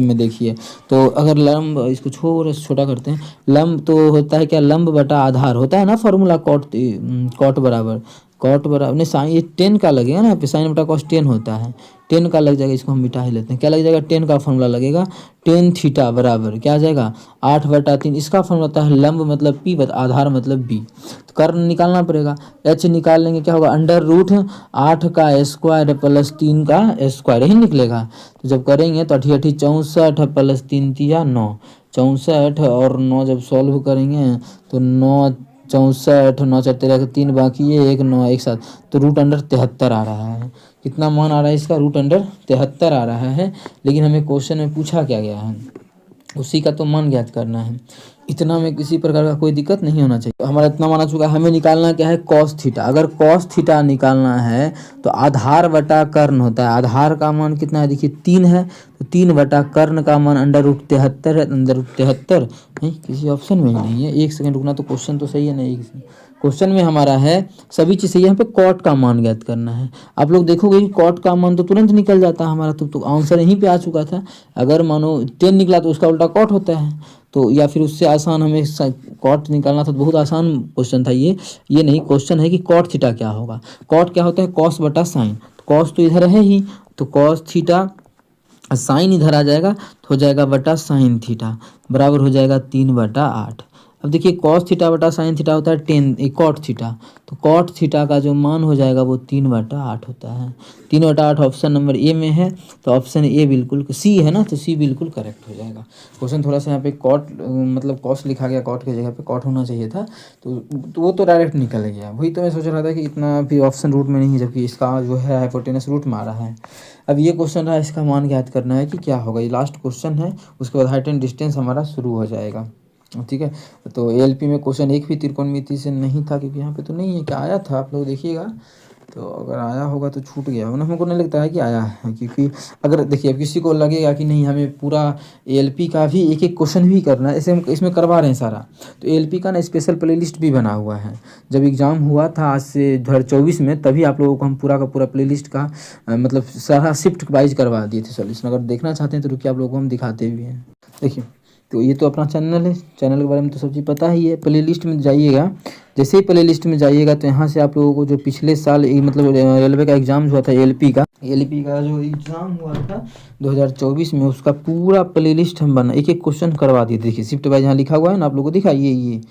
में देखिए। तो अगर लंब, इसको छोटा करते हैं, लंब तो होता है क्या, लंब बटा आधार होता है ना फॉर्मूला, कॉट बराबर नहीं साइन, ये 10 का लगेगा ना, पे साइन बटा कॉस 10 होता है, 10 का लग जाएगा। इसको हम मिटा ही लेते हैं, क्या लग जाएगा, 10 का फॉर्मूला लगेगा, 10 थीटा बराबर क्या आ जाएगा, 8/3। इसका फॉर्मूला होता है लंब मतलब पी, आधार मतलब बी। तो कर्ण निकालना पड़ेगा, एच निकाल लेंगे, क्या होगा, √8 का स्क्वायर प्लस 3 का स्क्वायर, यही निकलेगा। तो जब करेंगे तो 8 64 प्लस 3 तिया 9, 64 और 9 जब सॉल्व करेंगे तो 9 64 9 4 13 3 बाकी है 1 9 एक साथ, तो √73 आ रहा है। कितना मान आ रहा है इसका, √73 आ रहा है। लेकिन हमें क्वेश्चन में पूछा क्या गया है, उसी का तो मान ज्ञात करना है। इतना में किसी प्रकार का कोई दिक्कत नहीं होना चाहिए। हमारा इतना मान आ चुका है। हमें निकालना क्या है, कॉस थीटा। अगर कॉस थीटा निकालना है तो आधार बटा कर्ण होता है। आधार का मान कितना है, देखिए 3 है, तो 3 बटा कर्ण का मान √73 है। √73 नहीं, किसी ऑप्शन में ही नहीं है। 1 सेकंड रुकना, तो क्वेश्चन तो सही है नहीं, क्वेश्चन में हमारा है सभी चीज़ सही है। यहाँ पे कॉट का मान ज्ञात करना है। आप लोग देखोगे कि कॉट का मान तो तुरंत निकल जाता है हमारा, तो आंसर यहीं पे आ चुका था। अगर मानो 10 निकला तो उसका उल्टा कॉट होता है, तो या फिर उससे आसान हमें कॉट निकालना था। तो बहुत आसान क्वेश्चन था ये नहीं क्वेश्चन है कि कॉट थीटा क्या होगा। कॉट क्या होता है, कॉस बटा साइन, कॉस तो इधर है ही, तो कॉस थीटा, साइन इधर आ जाएगा तो हो जाएगा बटा साइन थीटा बराबर हो जाएगा 3/8। अब देखिए कॉस थीटा बटा साइन थीटा होता है 10 कॉट थीटा, तो कॉट थीटा का जो मान हो जाएगा वो 3/8 होता है। 3/8 ऑप्शन नंबर ए में है, तो ऑप्शन ए बिल्कुल, सी है ना, तो सी बिल्कुल करेक्ट हो जाएगा। क्वेश्चन थोड़ा सा यहाँ पे कॉट मतलब कॉस लिखा गया, कॉट की जगह पे कॉट होना चाहिए था, तो वो तो डायरेक्ट निकल गया। वही तो मैं सोच रहा था कि इतना भी ऑप्शन रूट में नहीं है, जबकि इसका जो है हाइपोटेनस रूट में आ रहा है। अब ये क्वेश्चन रहा, इसका मान ज्ञात करना है कि क्या होगा। ये लास्ट क्वेश्चन है, उसके बाद हाइट एंड डिस्टेंस हमारा शुरू हो जाएगा। ठीक है, तो एएलपी में क्वेश्चन एक भी त्रिकोणमिति से नहीं था, क्योंकि यहाँ पे तो नहीं है। क्या आया था आप लोग देखिएगा, तो अगर आया होगा तो छूट गया होगा ना, हमको नहीं लगता है कि आया है। क्योंकि अगर देखिए अब किसी को लगेगा कि नहीं हमें पूरा एएलपी का भी एक एक क्वेश्चन भी करना है, ऐसे हम इसमें करवा रहे हैं सारा, तो एएलपी का ना स्पेशल प्लेलिस्ट भी बना हुआ है। जब एग्ज़ाम हुआ था आज से 2024 में, तभी आप लोगों को हम पूरा का पूरा प्लेलिस्ट का मतलब सारा शिफ्ट वाइज करवा दिए थे सॉल्यूशन। अगर देखना चाहते हैं तो रुकिए, आप लोगों को हम दिखाते भी हैं। देखिए, तो ये तो अपना चैनल है, चैनल के बारे में तो सब चीज़ पता ही है। प्ले लिस्ट में जाइएगा, जैसे ही प्ले लिस्ट में जाइएगा तो यहाँ से आप लोगों को जो पिछले साल मतलब रेलवे का एग्ज़ाम हुआ था एएलपी का जो एग्ज़ाम हुआ था 2024 में, उसका पूरा प्ले लिस्ट हम बना एक एक क्वेश्चन करवा दिए। देखिए शिफ्ट वाइज यहाँ लिखा हुआ है ना, आप लोगों को दिखाइए, ये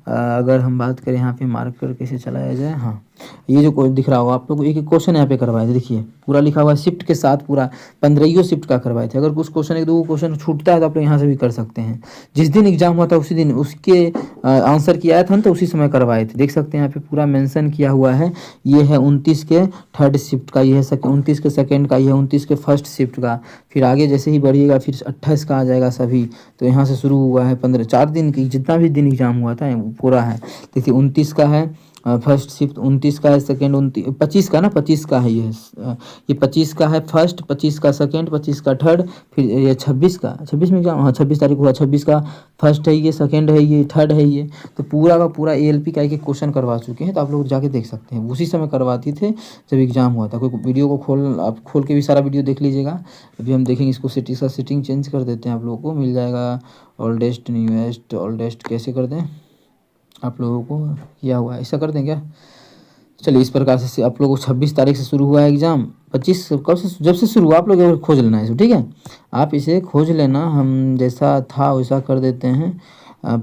अगर हम बात करें यहाँ पे मार्कर कैसे चलाया जाए, हाँ ये जो दिख रहा होगा आप लोग को, एक एक क्वेश्चन यहाँ पे करवाए थे, देखिए पूरा लिखा हुआ है शिफ्ट के साथ, पूरा 15 शिफ्ट का करवाए थे। अगर कुछ क्वेश्चन एक दो क्वेश्चन छूटता है तो आप लोग यहाँ से भी कर सकते हैं। जिस दिन एग्जाम हुआ था उसी दिन उसके आंसर किया था तो उसी समय करवाए थे। देख सकते हैं यहाँ पे पूरा मेंशन किया हुआ है। ये है 29 के थर्ड शिफ्ट का, ये है 29 के सेकंड का, ये है 29 के फर्स्ट शिफ्ट का। फिर आगे जैसे ही बढ़िएगा फिर 28 का आ जाएगा सभी। तो यहाँ से शुरू हुआ है 15 4 दिन की, जितना भी दिन एग्जाम हुआ था पूरा है। देखिए 29 का है फर्स्ट शिफ्ट, 29 का है सेकेंड, 25 का ना, 25 का है ये 25 का है फर्स्ट, 25 का सेकेंड, 25 का थर्ड, फिर ये 26 का, 26 में एग्जाम, हाँ 26 तारीख हुआ, 26 का फर्स्ट है, ये सेकेंड है, ये थर्ड है। ये तो पूरा का पूरा ALP का एक एक क्वेश्चन करवा चुके हैं। तो आप लोग जाके देख सकते हैं, उसी समय करवाती थे जब एग्जाम हुआ था। कोई वीडियो को आप खोल के भी सारा वीडियो देख लीजिएगा। अभी हम देखेंगे इसको, सेटिंग चेंज कर देते हैं, आप लोगों को मिल जाएगा ओल्डेस्ट न्यूएस्ट, ओल्डेस्ट कैसे कर दें आप लोगों को किया हुआ है, ऐसा कर दें क्या? चलिए इस प्रकार से आप लोगों को 26 तारीख से शुरू हुआ है एग्ज़ाम, 25 कब से, जब से शुरू हुआ आप लोग खोज लेना है इसे, ठीक है। आप इसे खोज लेना, हम जैसा था वैसा कर देते हैं,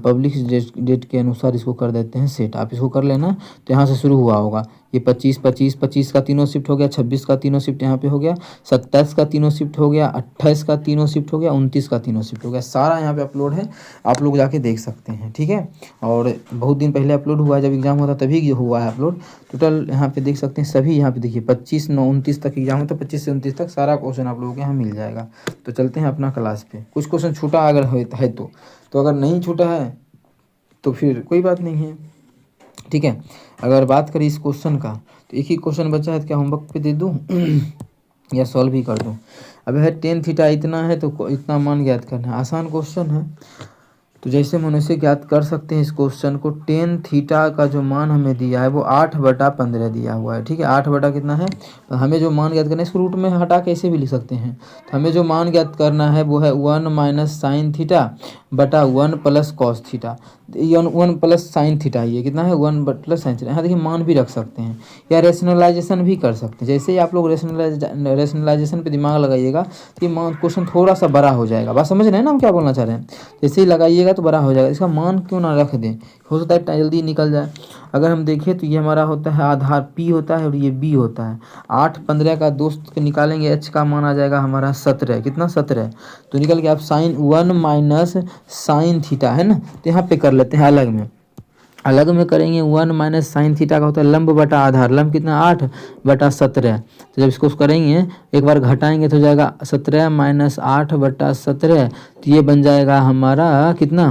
पब्लिक डेट के अनुसार इसको कर देते हैं सेट। आप इसको कर लेना। तो यहाँ से शुरू हुआ होगा ये 25 का तीनों शिफ्ट हो गया, 26 का तीनों शिफ्ट यहाँ पे हो गया, 27 का तीनों शिफ्ट हो गया, 28 का तीनों शिफ्ट हो गया, 29 का तीनों शिफ्ट हो गया। सारा यहाँ पे अपलोड है, आप लोग जाके देख सकते हैं, ठीक है। और बहुत दिन पहले अपलोड हुआ है, जब एग्जाम हुआ था तभी हुआ है अपलोड। टोटल यहाँ पे देख सकते हैं सभी, यहाँ पे देखिए 25/9/29 तक एग्जाम होता है, 25 से 29 तक सारा क्वेश्चन आप लोगों के यहाँ मिल जाएगा। तो चलते हैं अपना क्लास पे। कुछ क्वेश्चन छूटा अगर है तो अगर नहीं छूटा है तो फिर कोई बात नहीं है, ठीक है। अगर बात करें इस क्वेश्चन का, तो एक ही क्वेश्चन बचा है, तो क्या होमवर्क पे दे दूँ या सॉल्व ही कर दूँ? अब है tan थीटा इतना है तो इतना मान ज्ञात करना है, आसान क्वेश्चन है। तो जैसे मनुष्य ज्ञात कर सकते हैं इस क्वेश्चन को, tan थीटा का जो मान हमें दिया है वो 8/15 दिया हुआ है, ठीक है। 8 बटा कितना है, तो हमें जो मान ज्ञात करना है, इसको रूट में हटा के ऐसे भी लिख सकते हैं। तो हमें जो मान ज्ञात करना है वो है 1 - sin थीटा बटा 1 + cos थीटा। 1 + sin थीटा, ये कितना है 1 + sin थीटा। यहाँ देखिए मान भी रख सकते हैं या रेशनलाइजेशन भी कर सकते हैं। जैसे ही आप लोग रेशनलाइजेशन पे दिमाग लगाइएगा तो ये मान क्वेश्चन थोड़ा सा बड़ा हो जाएगा। बात समझ रहे हैं ना हम क्या बोलना चाह रहे हैं? जैसे ही लगाइएगा तो बड़ा हो जाएगा। इसका मान क्यों ना रख दें, हो सकता है जल्दी निकल जाए। अगर हम देखें तो ये हमारा होता है आधार P होता है और ये B होता है। 8/15 का दोस्त निकालेंगे, H का मान आ जाएगा हमारा 17, कितना 17। तो निकल के आप sin 1 - sin थीटा है ना, तो यहाँ पे कर लेते हैं अलग में करेंगे। 1 - sin थीटा का होता है लंब बटा आधार, लंब कितना 8/17। तो जब इसको करेंगे एक बार घटाएंगे तो हो जाएगा 17 - 8/17, तो ये बन जाएगा हमारा कितना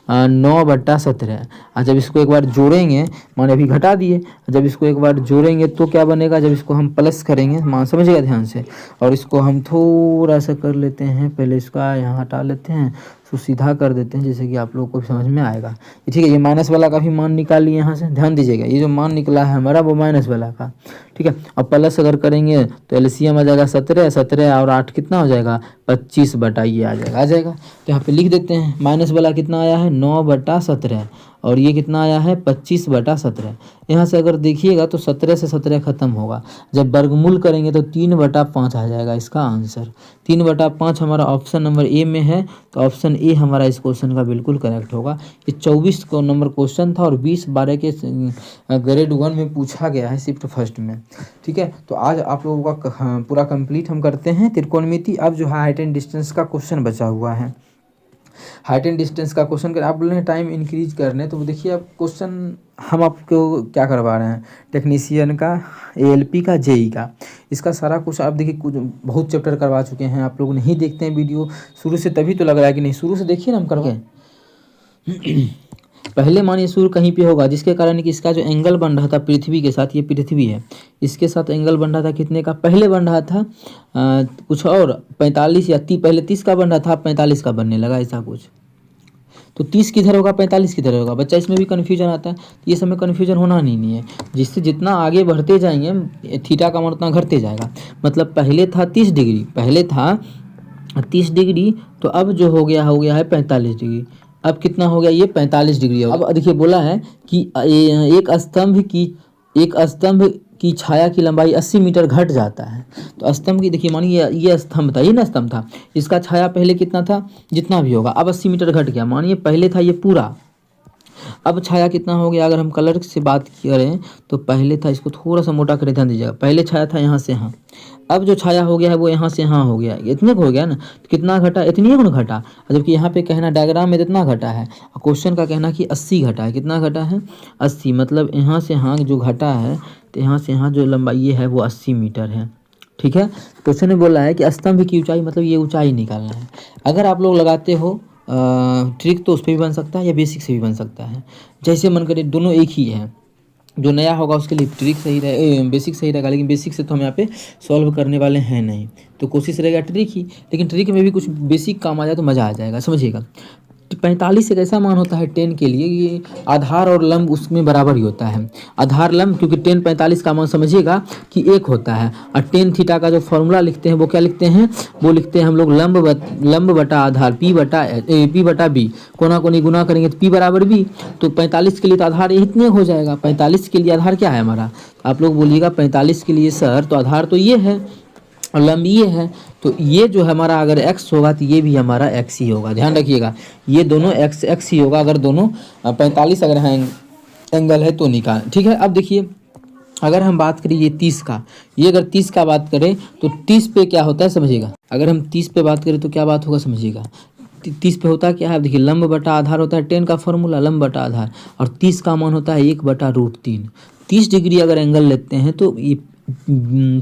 9/17। और जब इसको एक बार जोड़ेंगे, माने अभी घटा दिए, जब इसको एक बार जोड़ेंगे तो क्या बनेगा, जब इसको हम प्लस करेंगे, मान समझिएगा ध्यान से। और इसको हम थोड़ा सा कर लेते हैं, पहले इसका यहाँ हटा लेते हैं, तो सीधा कर देते हैं, जैसे कि आप लोगों को समझ में आएगा। ठीक है, ये माइनस वाला का भी मान निकाल लिए यहाँ से, ध्यान दीजिएगा। ये जो मान निकला है हमारा वो माइनस वाला का, ठीक है। अब प्लस अगर करेंगे तो एलसीएम आ जाएगा 17 और 8 कितना हो जाएगा 25 बटा ये आ जाएगा। तो यहाँ पे लिख देते हैं, माइनस वाला कितना आया है 9/17 और ये कितना आया है 25/17। यहाँ से अगर देखिएगा तो 17 से 17 खत्म होगा। जब वर्गमूल करेंगे तो 3/5 आ जाएगा इसका आंसर। 3/5 हमारा ऑप्शन नंबर ए में है, तो ऑप्शन ए हमारा इस क्वेश्चन का बिल्कुल करेक्ट होगा। ये 24 को नंबर क्वेश्चन था और 20/12 के ग्रेड 1 में पूछा गया है शिफ्ट फर्स्ट में, ठीक है। तो आज आप लोगों का पूरा कंप्लीट हम करते हैं त्रिकोणमिति। अब जो है हाइट एंड डिस्टेंस का क्वेश्चन बचा हुआ है। हाइट एंड डिस्टेंस का क्वेश्चन कर आप बोल रहे हैं टाइम इंक्रीज करने, तो देखिए अब क्वेश्चन हम आपको क्या करवा रहे हैं, टेक्नीशियन का, एएलपी का, जेई का, इसका सारा कुछ आप देखिए कुछ बहुत चैप्टर करवा चुके हैं। आप लोग नहीं देखते हैं वीडियो शुरू से, तभी तो लग रहा है कि नहीं, शुरू से देखिए ना हम करके। पहले मानिए सूर्य कहीं पे होगा, जिसके कारण कि इसका जो एंगल बन रहा था पृथ्वी के साथ, ये पृथ्वी है, इसके साथ एंगल बन रहा था कितने का, पहले बन रहा था कुछ और 45 या पहले 30 का बन रहा था, 45 का बनने लगा ऐसा कुछ। तो 30 किधर होगा 45 किधर होगा, बच्चा इसमें भी कन्फ्यूजन आता है। ये सब में कन्फ्यूजन होना नहीं है, जिससे जितना आगे बढ़ते जाएंगे थीटा का मान उतना घटते जाएगा। मतलब पहले था 30 डिग्री, पहले था 30 डिग्री, तो अब जो हो गया है 45 डिग्री। अब कितना हो गया, ये 45 डिग्री है। अब देखिए बोला है कि एक स्तंभ की छाया की लंबाई 80 मीटर घट जाता है। तो स्तंभ की देखिए मानिए ये स्तंभ था, ये ना स्तंभ था, इसका छाया पहले कितना था, जितना भी होगा, अब 80 मीटर घट गया। मानिए पहले था ये पूरा, अब छाया कितना हो गया, अगर हम कलर से बात करें तो पहले था, इसको थोड़ा सा मोटा कर ध्यान दीजिएगा, पहले छाया था यहाँ से यहाँ, अब जो छाया हो गया है वो यहाँ से यहाँ हो गया, इतने को हो गया ना, तो कितना घटा, इतनी है ना घटा, जबकि यहाँ पे कहना डायग्राम में इतना घटा है, क्वेश्चन का कहना कि 80 घटा है, कितना घटा है 80, मतलब यहाँ से यहाँ जो घटा है तो यहाँ से यहाँ जो लंबाई है वो 80 मीटर है। ठीक है, क्वेश्चन ने बोला है कि स्तंभ की ऊंचाई, मतलब ये ऊंचाई निकालना है। अगर आप लोग लगाते हो ट्रिक तो उस पर भी बन सकता है या बेसिक से भी बन सकता है, जैसे मन करे दोनों एक ही है, जो नया होगा उसके लिए ट्रिक सही रहे, बेसिक सही रहेगा, लेकिन बेसिक से तो हम यहाँ पे सॉल्व करने वाले हैं नहीं, तो कोशिश रहेगा ट्रिक ही, लेकिन ट्रिक में भी कुछ बेसिक काम आ जाए तो मज़ा आ जाएगा, समझिएगा। 45 एक ऐसा मान होता है 10 के लिए, ये आधार और लंब उसमें बराबर ही होता है, आधार लंब, क्योंकि 10 45 का मान समझिएगा कि एक होता है, और 10 थीटा का जो फॉर्मूला लिखते हैं वो क्या लिखते हैं, वो लिखते हैं हम लोग लंब बटा आधार, पी बटा बी, कोना कोनी गुना करेंगे तो पी बराबर बी, तो 45 के लिए तो आधार इतने हो जाएगा, 45 के लिए आधार क्या है हमारा, आप लोग बोलिएगा 45 के लिए सर तो आधार तो ये है और लंब ये है, तो ये जो हमारा अगर x होगा तो ये भी हमारा x ही होगा, ध्यान रखिएगा, ये दोनों x ही होगा, अगर दोनों 45 अगर एंगल है तो निकाल। ठीक है, अब देखिए अगर हम बात करें ये 30 का, ये अगर 30 का बात करें तो 30 पे क्या होता है समझिएगा, अगर हम 30 पे बात करें तो क्या बात होगा समझिएगा, 30 पे होता क्या है, देखिए लंब बटा आधार होता है 10 का फॉर्मूला लंब बटा आधार, और 30 का मान होता है 1/√3, 30 डिग्री अगर एंगल लेते हैं तो ये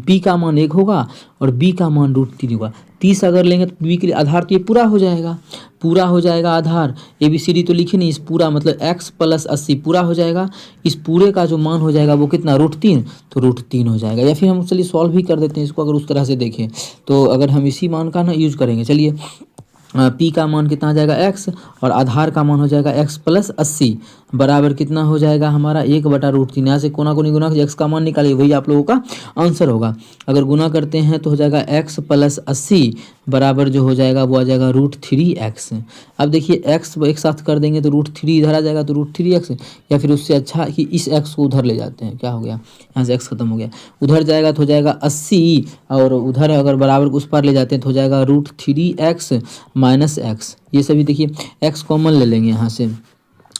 P का मान 1 होगा और B का मान √3 होगा, 30 अगर लेंगे तो B के लिए आधार तो ये पूरा हो जाएगा आधार, ABCD तो लिखे नहीं, इस पूरा मतलब x + 80 पूरा हो जाएगा, इस पूरे का जो मान हो जाएगा वो कितना √3, तो √3 हो जाएगा। या फिर हम चलिए सॉल्व भी कर देते हैं इसको, अगर उस तरह से देखें तो अगर हम इसी मान का ना यूज करेंगे, चलिए P का मान कितना आ जाएगा x और आधार का मान हो जाएगा x + 80 बराबर कितना हो जाएगा हमारा 1/√3, यहाँ से कोना कोनी गुना x का मान निकालिए, वही आप लोगों का आंसर होगा। अगर गुना करते हैं तो हो जाएगा x + 80 बराबर जो हो जाएगा वो आ जाएगा √3x। अब देखिए x एक साथ कर देंगे तो √3 इधर आ जाएगा तो √3x, या फिर उससे अच्छा कि इस x को उधर ले जाते हैं, क्या हो गया यहाँ से x खत्म हो गया, उधर जाएगा तो हो जाएगा 80 और उधर अगर बराबर उस पर ले जाते हैं तो हो जाएगा √3x - x, ये सभी देखिए x कॉमन ले लेंगे, यहाँ से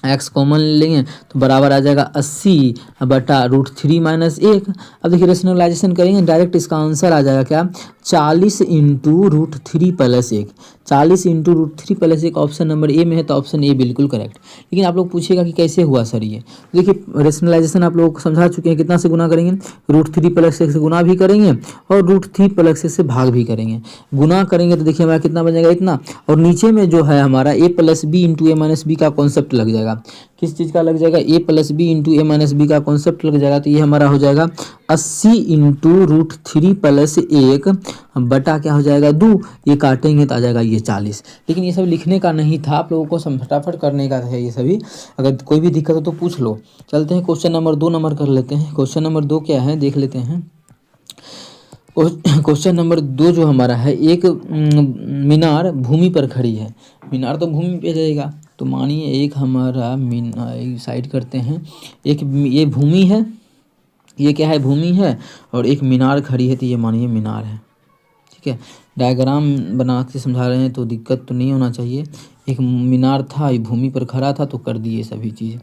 x कॉमन लेंगे तो बराबर आ जाएगा 80/√3 - 1। अब देखिए रेशनलाइजेशन करेंगे डायरेक्ट इसका आंसर आ जाएगा क्या 40 × √3 + 1, 40 × √3 + 1 ऑप्शन नंबर ए में है, तो ऑप्शन ए बिल्कुल करेक्ट। लेकिन आप लोग पूछिएगा कि कैसे हुआ सर ये, देखिए रेशनलाइजेशन आप लोगों को समझा चुके हैं, कितना से गुना करेंगे √3 + 1 से गुना भी करेंगे और √3 + 1 से भाग भी करेंगे, गुना करेंगे तो देखिए हमारा कितना बन जाएगा इतना, और नीचे में जो है हमारा a + b × a - b का कॉन्सेप्ट लग जाएगा, किस चीज़ का लग जाएगा a + b × a - b का कॉन्सेप्ट लग जाएगा, तो ये हमारा हो जाएगा 80 × √3 + 1 बटा क्या हो जाएगा 2, ये काटेंगे तो आ जाएगा ये 40। लेकिन ये सब लिखने का नहीं था, आप लोगों को फटाफट करने का है ये सभी, अगर कोई भी दिक्कत हो तो पूछ लो। चलते हैं क्वेश्चन नंबर 2 नंबर कर लेते हैं। क्वेश्चन नंबर 2 क्या है देख लेते हैं। क्वेश्चन नंबर 2 जो हमारा है, एक मीनार भूमि पर खड़ी है, मीनार तो भूमि पे रहेगा, तो मानिए एक हमारा साइड करते हैं, एक ये भूमि है, ये क्या है भूमि है, और एक मीनार खड़ी है, तो ये मानिए मीनार है। ठीक है, डायग्राम बना के समझा रहे हैं तो दिक्कत तो नहीं होना चाहिए, एक मीनार था, ये भूमि पर खड़ा था तो कर दिए सभी चीज़।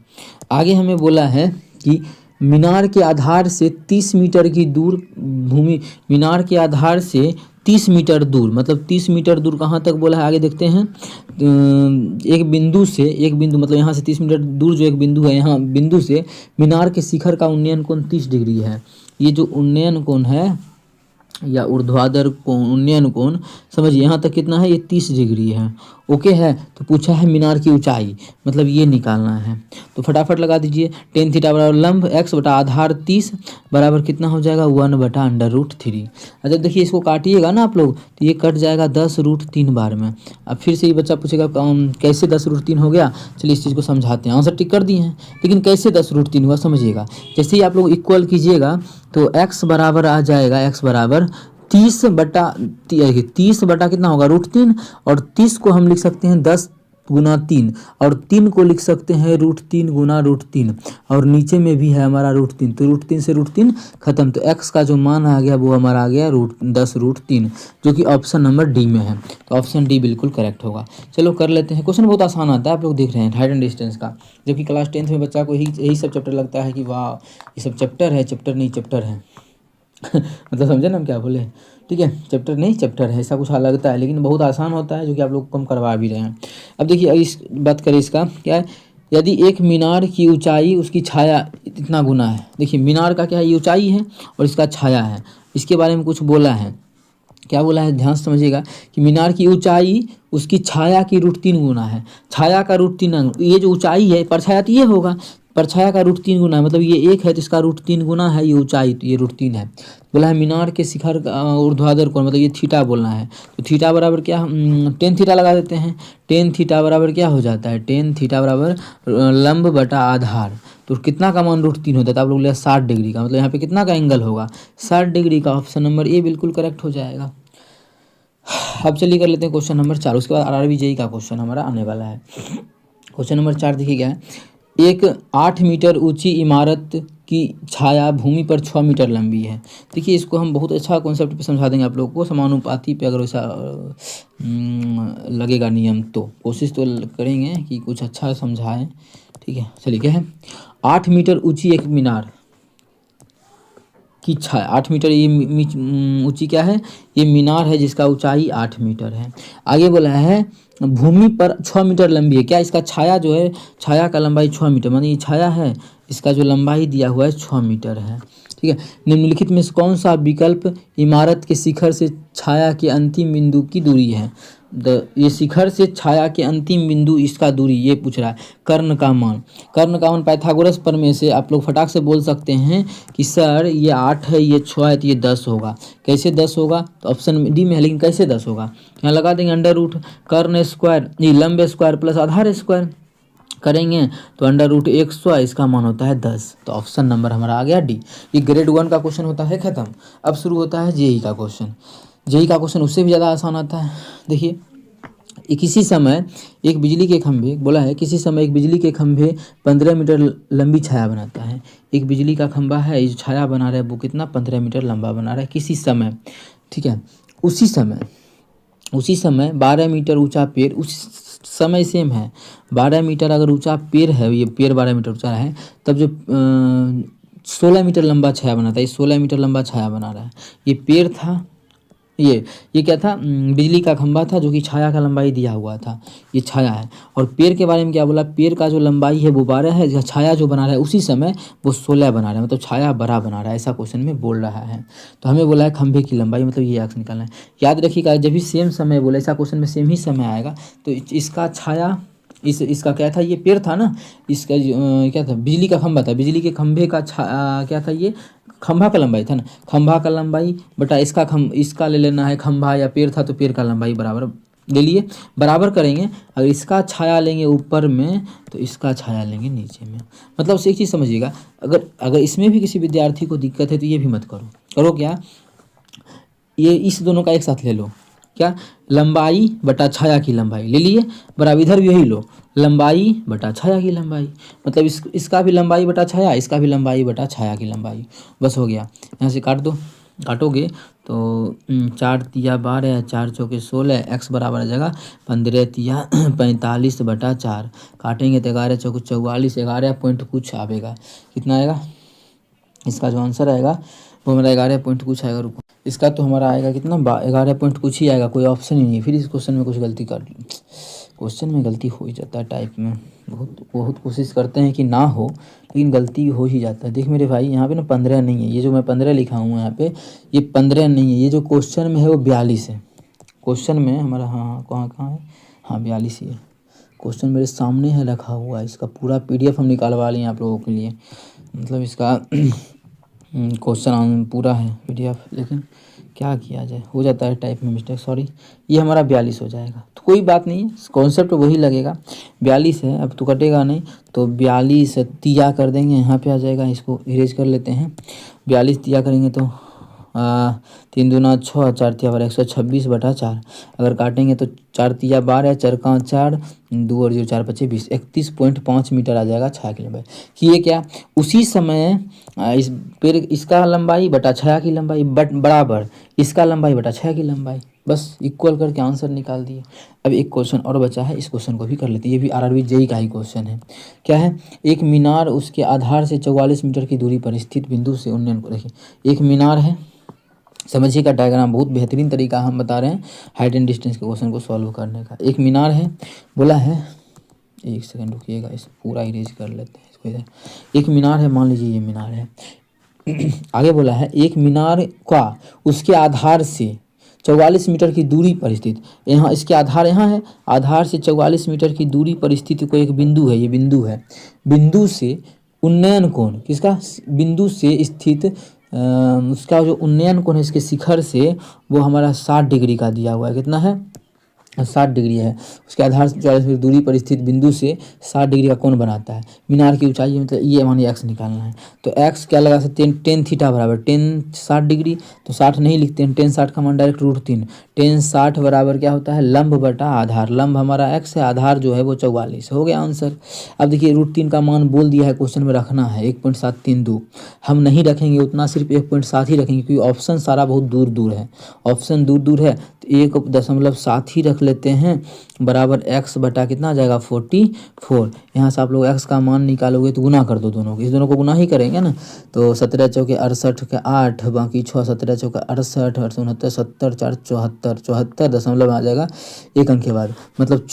आगे हमें बोला है कि मीनार के आधार से 30 मीटर की दूर मीनार के आधार से 30 मीटर दूर, मतलब 30 मीटर दूर कहाँ तक बोला है आगे देखते हैं। एक बिंदु मतलब यहाँ से 30 मीटर दूर जो एक बिंदु है, यहाँ बिंदु से मीनार के शिखर का उन्नयन कोण 30 डिग्री है। ये जो उन्नयन कोण है या ऊर्ध्वाधर कोण उन्नयन कोण समझिए यहाँ तक कितना है, ये 30 डिग्री है। ओके है, तो पूछा है मीनार की ऊंचाई, मतलब ये निकालना है, तो फटाफट लगा दीजिए। tan थीटा बराबर लंब x बटा आधार 30 बराबर कितना हो जाएगा 1/√3। अच्छा देखिए इसको काटिएगा ना आप लोग तो ये कट जाएगा 10√3 बार में। अब फिर से ये बच्चा पूछेगा कैसे 10√3 हो गया, चलिए इस चीज़ को समझाते हैं। आंसर टिक कर दिए हैं, लेकिन कैसे 10√3 हुआ समझिएगा। जैसे ही आप लोग इक्वल कीजिएगा तो x बराबर आ जाएगा, x बराबर 30 बटा कितना होगा √3, और 30 को हम लिख सकते हैं 10 गुना 3, और 3 को लिख सकते हैं √3 गुना √3, और नीचे में भी है हमारा √3, तो √3 से √3 खत्म, तो x का जो मान आ गया वो हमारा आ गया 10√3, जो कि ऑप्शन नंबर डी में है। तो ऑप्शन डी बिल्कुल करेक्ट होगा। चलो कर लेते हैं, क्वेश्चन बहुत आसान आता है, आप लोग देख रहे हैं हाइट एंड डिस्टेंस का, जबकि क्लास 10th में बच्चा को यही सब चैप्टर लगता है कि वाह ये सब चैप्टर है, चैप्टर नहीं चैप्टर है मतलब समझे ना हम क्या बोले, ठीक है, चैप्टर नहीं चैप्टर है, ऐसा कुछ लगता है, लेकिन बहुत आसान होता है, जो कि आप लोग को हम करवा भी रहे हैं। अब देखिए इस बात करें इसका क्या है, यदि एक मीनार की ऊंचाई उसकी छाया इतना गुना है, देखिए मीनार का क्या है, ये ऊंचाई है और इसका छाया है, इसके बारे में कुछ बोला है, क्या बोला है ध्यान से समझिएगा कि मीनार की ऊंचाई उसकी छाया की √3 गुना है, छाया का √3, ये जो ऊंचाई है परछाया तो ये होगा, परछाया का √3 गुना है, मतलब ये 1 है तो इसका √3 गुना है ये ऊंचाई, तो ये √3 है। बोला है मीनार के शिखर का ऊर्ध्वाधर कोण, मतलब ये थीटा बोलना है, तो थीटा बराबर क्या, टेन थीटा लगा देते हैं, टेन थीटा बराबर क्या हो जाता है, टेन थीटा बराबर लंब बटा आधार, तो कितना का मान √3 होता है, तो आप लोग लिया 60 डिग्री का, मतलब यहाँ पे कितना का एंगल होगा 60 डिग्री का, ऑप्शन नंबर ए बिल्कुल करेक्ट हो जाएगा। अब चलिए कर लेते हैं क्वेश्चन नंबर 4, उसके बाद RRB JEE का क्वेश्चन हमारा आने वाला है। क्वेश्चन नंबर 4 देखिए क्या है, एक 8 मीटर ऊंची इमारत की छाया भूमि पर 6 मीटर लंबी है। देखिए इसको हम बहुत अच्छा कॉन्सेप्ट पे समझा देंगे आप लोगों को, समानुपाती पे अगर वैसा लगेगा नियम तो कोशिश तो करेंगे कि कुछ अच्छा समझाएं, ठीक है। चलिए क्या है, 8 मीटर ऊंची एक मीनार की छाया, 8 मीटर ये ऊंची क्या है, ये मीनार है जिसका ऊंचाई 8 मीटर है। आगे बोला है भूमि पर 6 मीटर लंबी है, क्या इसका छाया जो है, छाया का लंबाई 6 मीटर, मानी ये छाया है, इसका जो लंबाई दिया हुआ है 6 मीटर है, ठीक है। निम्नलिखित में से कौन सा विकल्प इमारत के शिखर से छाया के अंतिम बिंदु की दूरी है, ये शिखर से छाया के अंतिम बिंदु इसका दूरी ये पूछ रहा है। कर्ण का मान, कर्ण का मान पाइथागोरस प्रमेय से आप लोग फटाक से बोल सकते हैं कि सर ये 8 है, ये 6 है, तो ये 10 होगा। कैसे 10 होगा, तो ऑप्शन डी में है, लेकिन कैसे 10 होगा, यहाँ लगा देंगे √ कर्ण स्क्वायर, ये लंब स्क्वायर प्लस आधार स्क्वायर करेंगे तो √100, इसका मान होता है 10, तो ऑप्शन नंबर हमारा आ गया डी। ये ग्रेड 1 का क्वेश्चन होता है खत्म। अब शुरू होता है JEE का क्वेश्चन। JEE का क्वेश्चन उससे भी ज़्यादा आसान आता है। देखिए किसी समय एक बिजली के खंभे, बोला है किसी समय एक बिजली के खंभे 15 मीटर लंबी छाया बनाता है। एक बिजली का खंभा है, ये छाया बना रहा है वो कितना 15 मीटर लंबा बना रहा है किसी समय, ठीक है। उसी समय 12 मीटर ऊंचा पेड़, उस समय सेम है, 12 मीटर अगर ऊंचा पेड़ है, ये पेड़ 12 मीटर ऊंचा है, तब जो 16 मीटर लंबा छाया बनाता है, ये 16 मीटर लंबा छाया बना रहा है। ये पेड़ था, ये क्या था, बिजली का खंभा था जो कि छाया का लंबाई दिया हुआ था, ये छाया है। और पेड़ के बारे में क्या बोला, पेड़ का जो लंबाई है वो 12 है, छाया जो बना रहा है उसी समय वो 16 बना रहा है, मतलब छाया बड़ा बना रहा है, ऐसा क्वेश्चन में बोल रहा है। तो हमें बोला है खंभे की लंबाई, मतलब ये आंसर निकालना है। याद रखिएगा जब भी सेम समय बोले, ऐसा क्वेश्चन में सेम ही समय आएगा, तो इसका छाया, इसका क्या था, ये पेड़ था ना, इसका क्या था, बिजली का खंभा था, बिजली के खंभे का क्या था, ये खंभा का लंबाई था ना, खंभा का लंबाई बटा इसका ले लेना है, खंभा या पेड़ था तो पेड़ का लंबाई बराबर ले लिए, बराबर करेंगे। अगर इसका छाया लेंगे ऊपर में तो इसका छाया लेंगे नीचे में। मतलब से एक चीज़ समझिएगा, अगर इसमें भी किसी विद्यार्थी को दिक्कत है तो ये भी मत करो क्या, ये इस दोनों का एक साथ ले लो, क्या, लंबाई बटा छाया की लंबाई ले लिए, बराबर इधर भी यही लो, लंबाई बटा छाया की लंबाई, मतलब इसका भी लंबाई बटा छाया, इसका भी लंबाई बटा छाया की लंबाई, बस हो गया। यहाँ से काट दो, काटोगे तो 4 तिया 12, 4 चौके 16, x बराबर आ जाएगा 15 तिया 45 बटा 4, काटेंगे तो 11 चौके 44, 11 पॉइंट कुछ आएगा, कितना आएगा, इसका जो आंसर आएगा वो हमारा 11 पॉइंट कुछ आएगा। रुको, इसका तो हमारा आएगा कितना 11 पॉइंट कुछ ही आएगा, कोई ऑप्शन ही नहीं। फिर इस क्वेश्चन में कुछ गलती कर, क्वेश्चन में गलती हो ही जाता है टाइप में, बहुत कोशिश करते हैं कि ना हो, लेकिन गलती हो ही जाता है। देख मेरे भाई यहाँ पे ना 15 नहीं है, ये जो मैं 15 लिखा हूँ यहाँ पे, ये 15 नहीं है, ये जो क्वेश्चन में है वो 42 है। क्वेश्चन में हमारा हाँ कहाँ है, हाँ 42 ही है। क्वेश्चन मेरे सामने है रखा हुआ है, इसका पूरा PDF हम निकालवा लिए आप लोगों के लिए, मतलब इसका क्वेश्चन पूरा है PDF, लेकिन क्या किया जाए, हो जाता है टाइप में मिस्टेक, सॉरी। ये हमारा 42 हो जाएगा, तो कोई बात नहीं है, कॉन्सेप्ट वही लगेगा, 42 है, अब तो कटेगा नहीं, तो 42 तिया कर देंगे, यहाँ पे आ जाएगा, इसको इरेज कर लेते हैं, 42 तिया करेंगे तो 3 दूना 6, 4 तिया 12, 126/4। अगर काटेंगे तो 4 तिया 12, 4 का 4, 2 और 0 4 5 20, 31.5 मीटर आ जाएगा छाया की लंबाई। कि ये क्या उसी समय इस पेड़ इसका लंबाई बटा छाया की लंबाई बराबर इसका लंबाई बटा छाया की लंबाई, बस इक्वल करके आंसर निकाल दिए। अब एक क्वेश्चन और बचा है, इस क्वेश्चन को भी कर लेते हैं। ये भी आरआरबी जेईई का ही क्वेश्चन है। क्या है, एक मीनार उसके आधार से 44 मीटर की दूरी पर स्थित बिंदु से उन्नयन को देखिए। एक मीनार है, समझिएगा डायग्राम बहुत बेहतरीन तरीका हम बता रहे हैं हाइट एंड डिस्टेंस के क्वेश्चन को सॉल्व करने का। एक मीनार है, बोला है, एक सेकंड रुकिएगा, इस पूरा इरेज कर लेते हैं इसको इधर। एक मीनार है, मान लीजिए ये मीनार है। आगे बोला है एक मीनार का उसके आधार से 44 मीटर की दूरी पर स्थित, यहाँ इसके आधार यहाँ है, आधार से 44 मीटर की दूरी पर स्थित कोई एक बिंदु है, ये बिंदु है, बिंदु से उन्नयन कोण किसका, बिंदु से स्थित उसका जो उन्नयन कोण है इसके शिखर से वो हमारा 60 डिग्री का दिया हुआ है। कितना है, 60 डिग्री है। उसके आधार से 44 मीटर दूरी पर स्थित बिंदु से 60 डिग्री का कोण बनाता है। मीनार की ऊंचाई मतलब ये मानिए एक्स निकालना है, तो एक्स क्या लगा सकते हैं, टेन थीटा बराबर 60 डिग्री, तो 60 नहीं लिखते हैं, 60 का मान डायरेक्ट √3। 60 बराबर क्या होता है, लंब बटा आधार, लंब हमारा एक्स है, आधार जो है वो 44, हो गया आंसर। अब देखिए √3 का मान बोल दिया है क्वेश्चन में रखना है 1.732, हम नहीं रखेंगे उतना, सिर्फ 1.7 ही रखेंगे क्योंकि ऑप्शन सारा बहुत दूर दूर है, ऑप्शन दूर दूर है, तो 1.7 ही रख लेते हैं बराबर एक्स बटा कितना आ जाएगा 44। यहाँ से आप लोग एक्स का मान निकालोगे तो गुना कर दो दोनों को, इस दोनों को गुना ही करेंगे ना, तो 17 चौके 68 के 8, बाकी 6 17 चौके 68, 8 69 70 4 74, 74 दशमलव आ जाएगा एक अंक के बाद, मतलब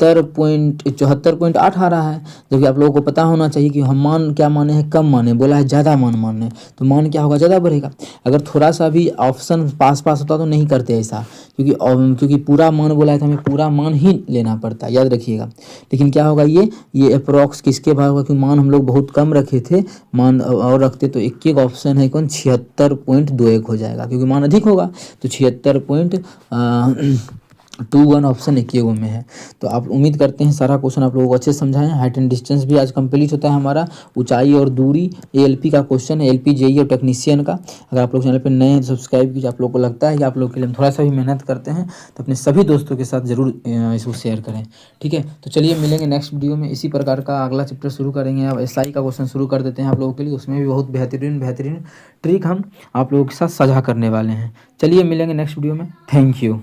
74.8 आ रहा है। जबकि आप लोगों को पता होना चाहिए कि हम मान क्या माने हैं, कम माने, बोला है ज़्यादा मान माने, तो मान क्या होगा, ज़्यादा बढ़ेगा। अगर थोड़ा सा भी ऑप्शन पास होता तो नहीं करते ऐसा, क्योंकि पूरा मान बोला है तो हमें पूरा मान ही लेना पड़ता है, याद रखिएगा। लेकिन क्या होगा, ये अप्रॉक्स किसके भाग होगा, क्योंकि मान हम लोग बहुत कम रखे थे, मान और रखते तो एक ऑप्शन है कौन, 76.21 हो जाएगा, क्योंकि मान अधिक होगा तो 76.21 ऑप्शन 21 में है। तो आप उम्मीद करते हैं सारा क्वेश्चन आप लोगों को अच्छे से समझाएं। हाइट एंड डिस्टेंस भी आज कंप्लीट होता है हमारा, ऊंचाई और दूरी एएलपी का क्वेश्चन है, एलपी जेईई और टेक्नीशियन का। अगर आप लोग चैनल पर नए हैं सब्सक्राइब कीजिए, आप लोग को लगता है कि आप लोग के लिए हम थोड़ा सा भी मेहनत करते हैं तो अपने सभी दोस्तों के साथ जरूर इसको शेयर करें, ठीक है। तो चलिए मिलेंगे नेक्स्ट वीडियो में, इसी प्रकार का अगला चैप्टर शुरू करेंगे। अब एसआई का क्वेश्चन शुरू कर देते हैं आप लोगों के लिए, उसमें भी बहुत बेहतरीन ट्रिक हम आप लोगों के साथ साझा करने वाले हैं। चलिए मिलेंगे नेक्स्ट वीडियो में, थैंक यू।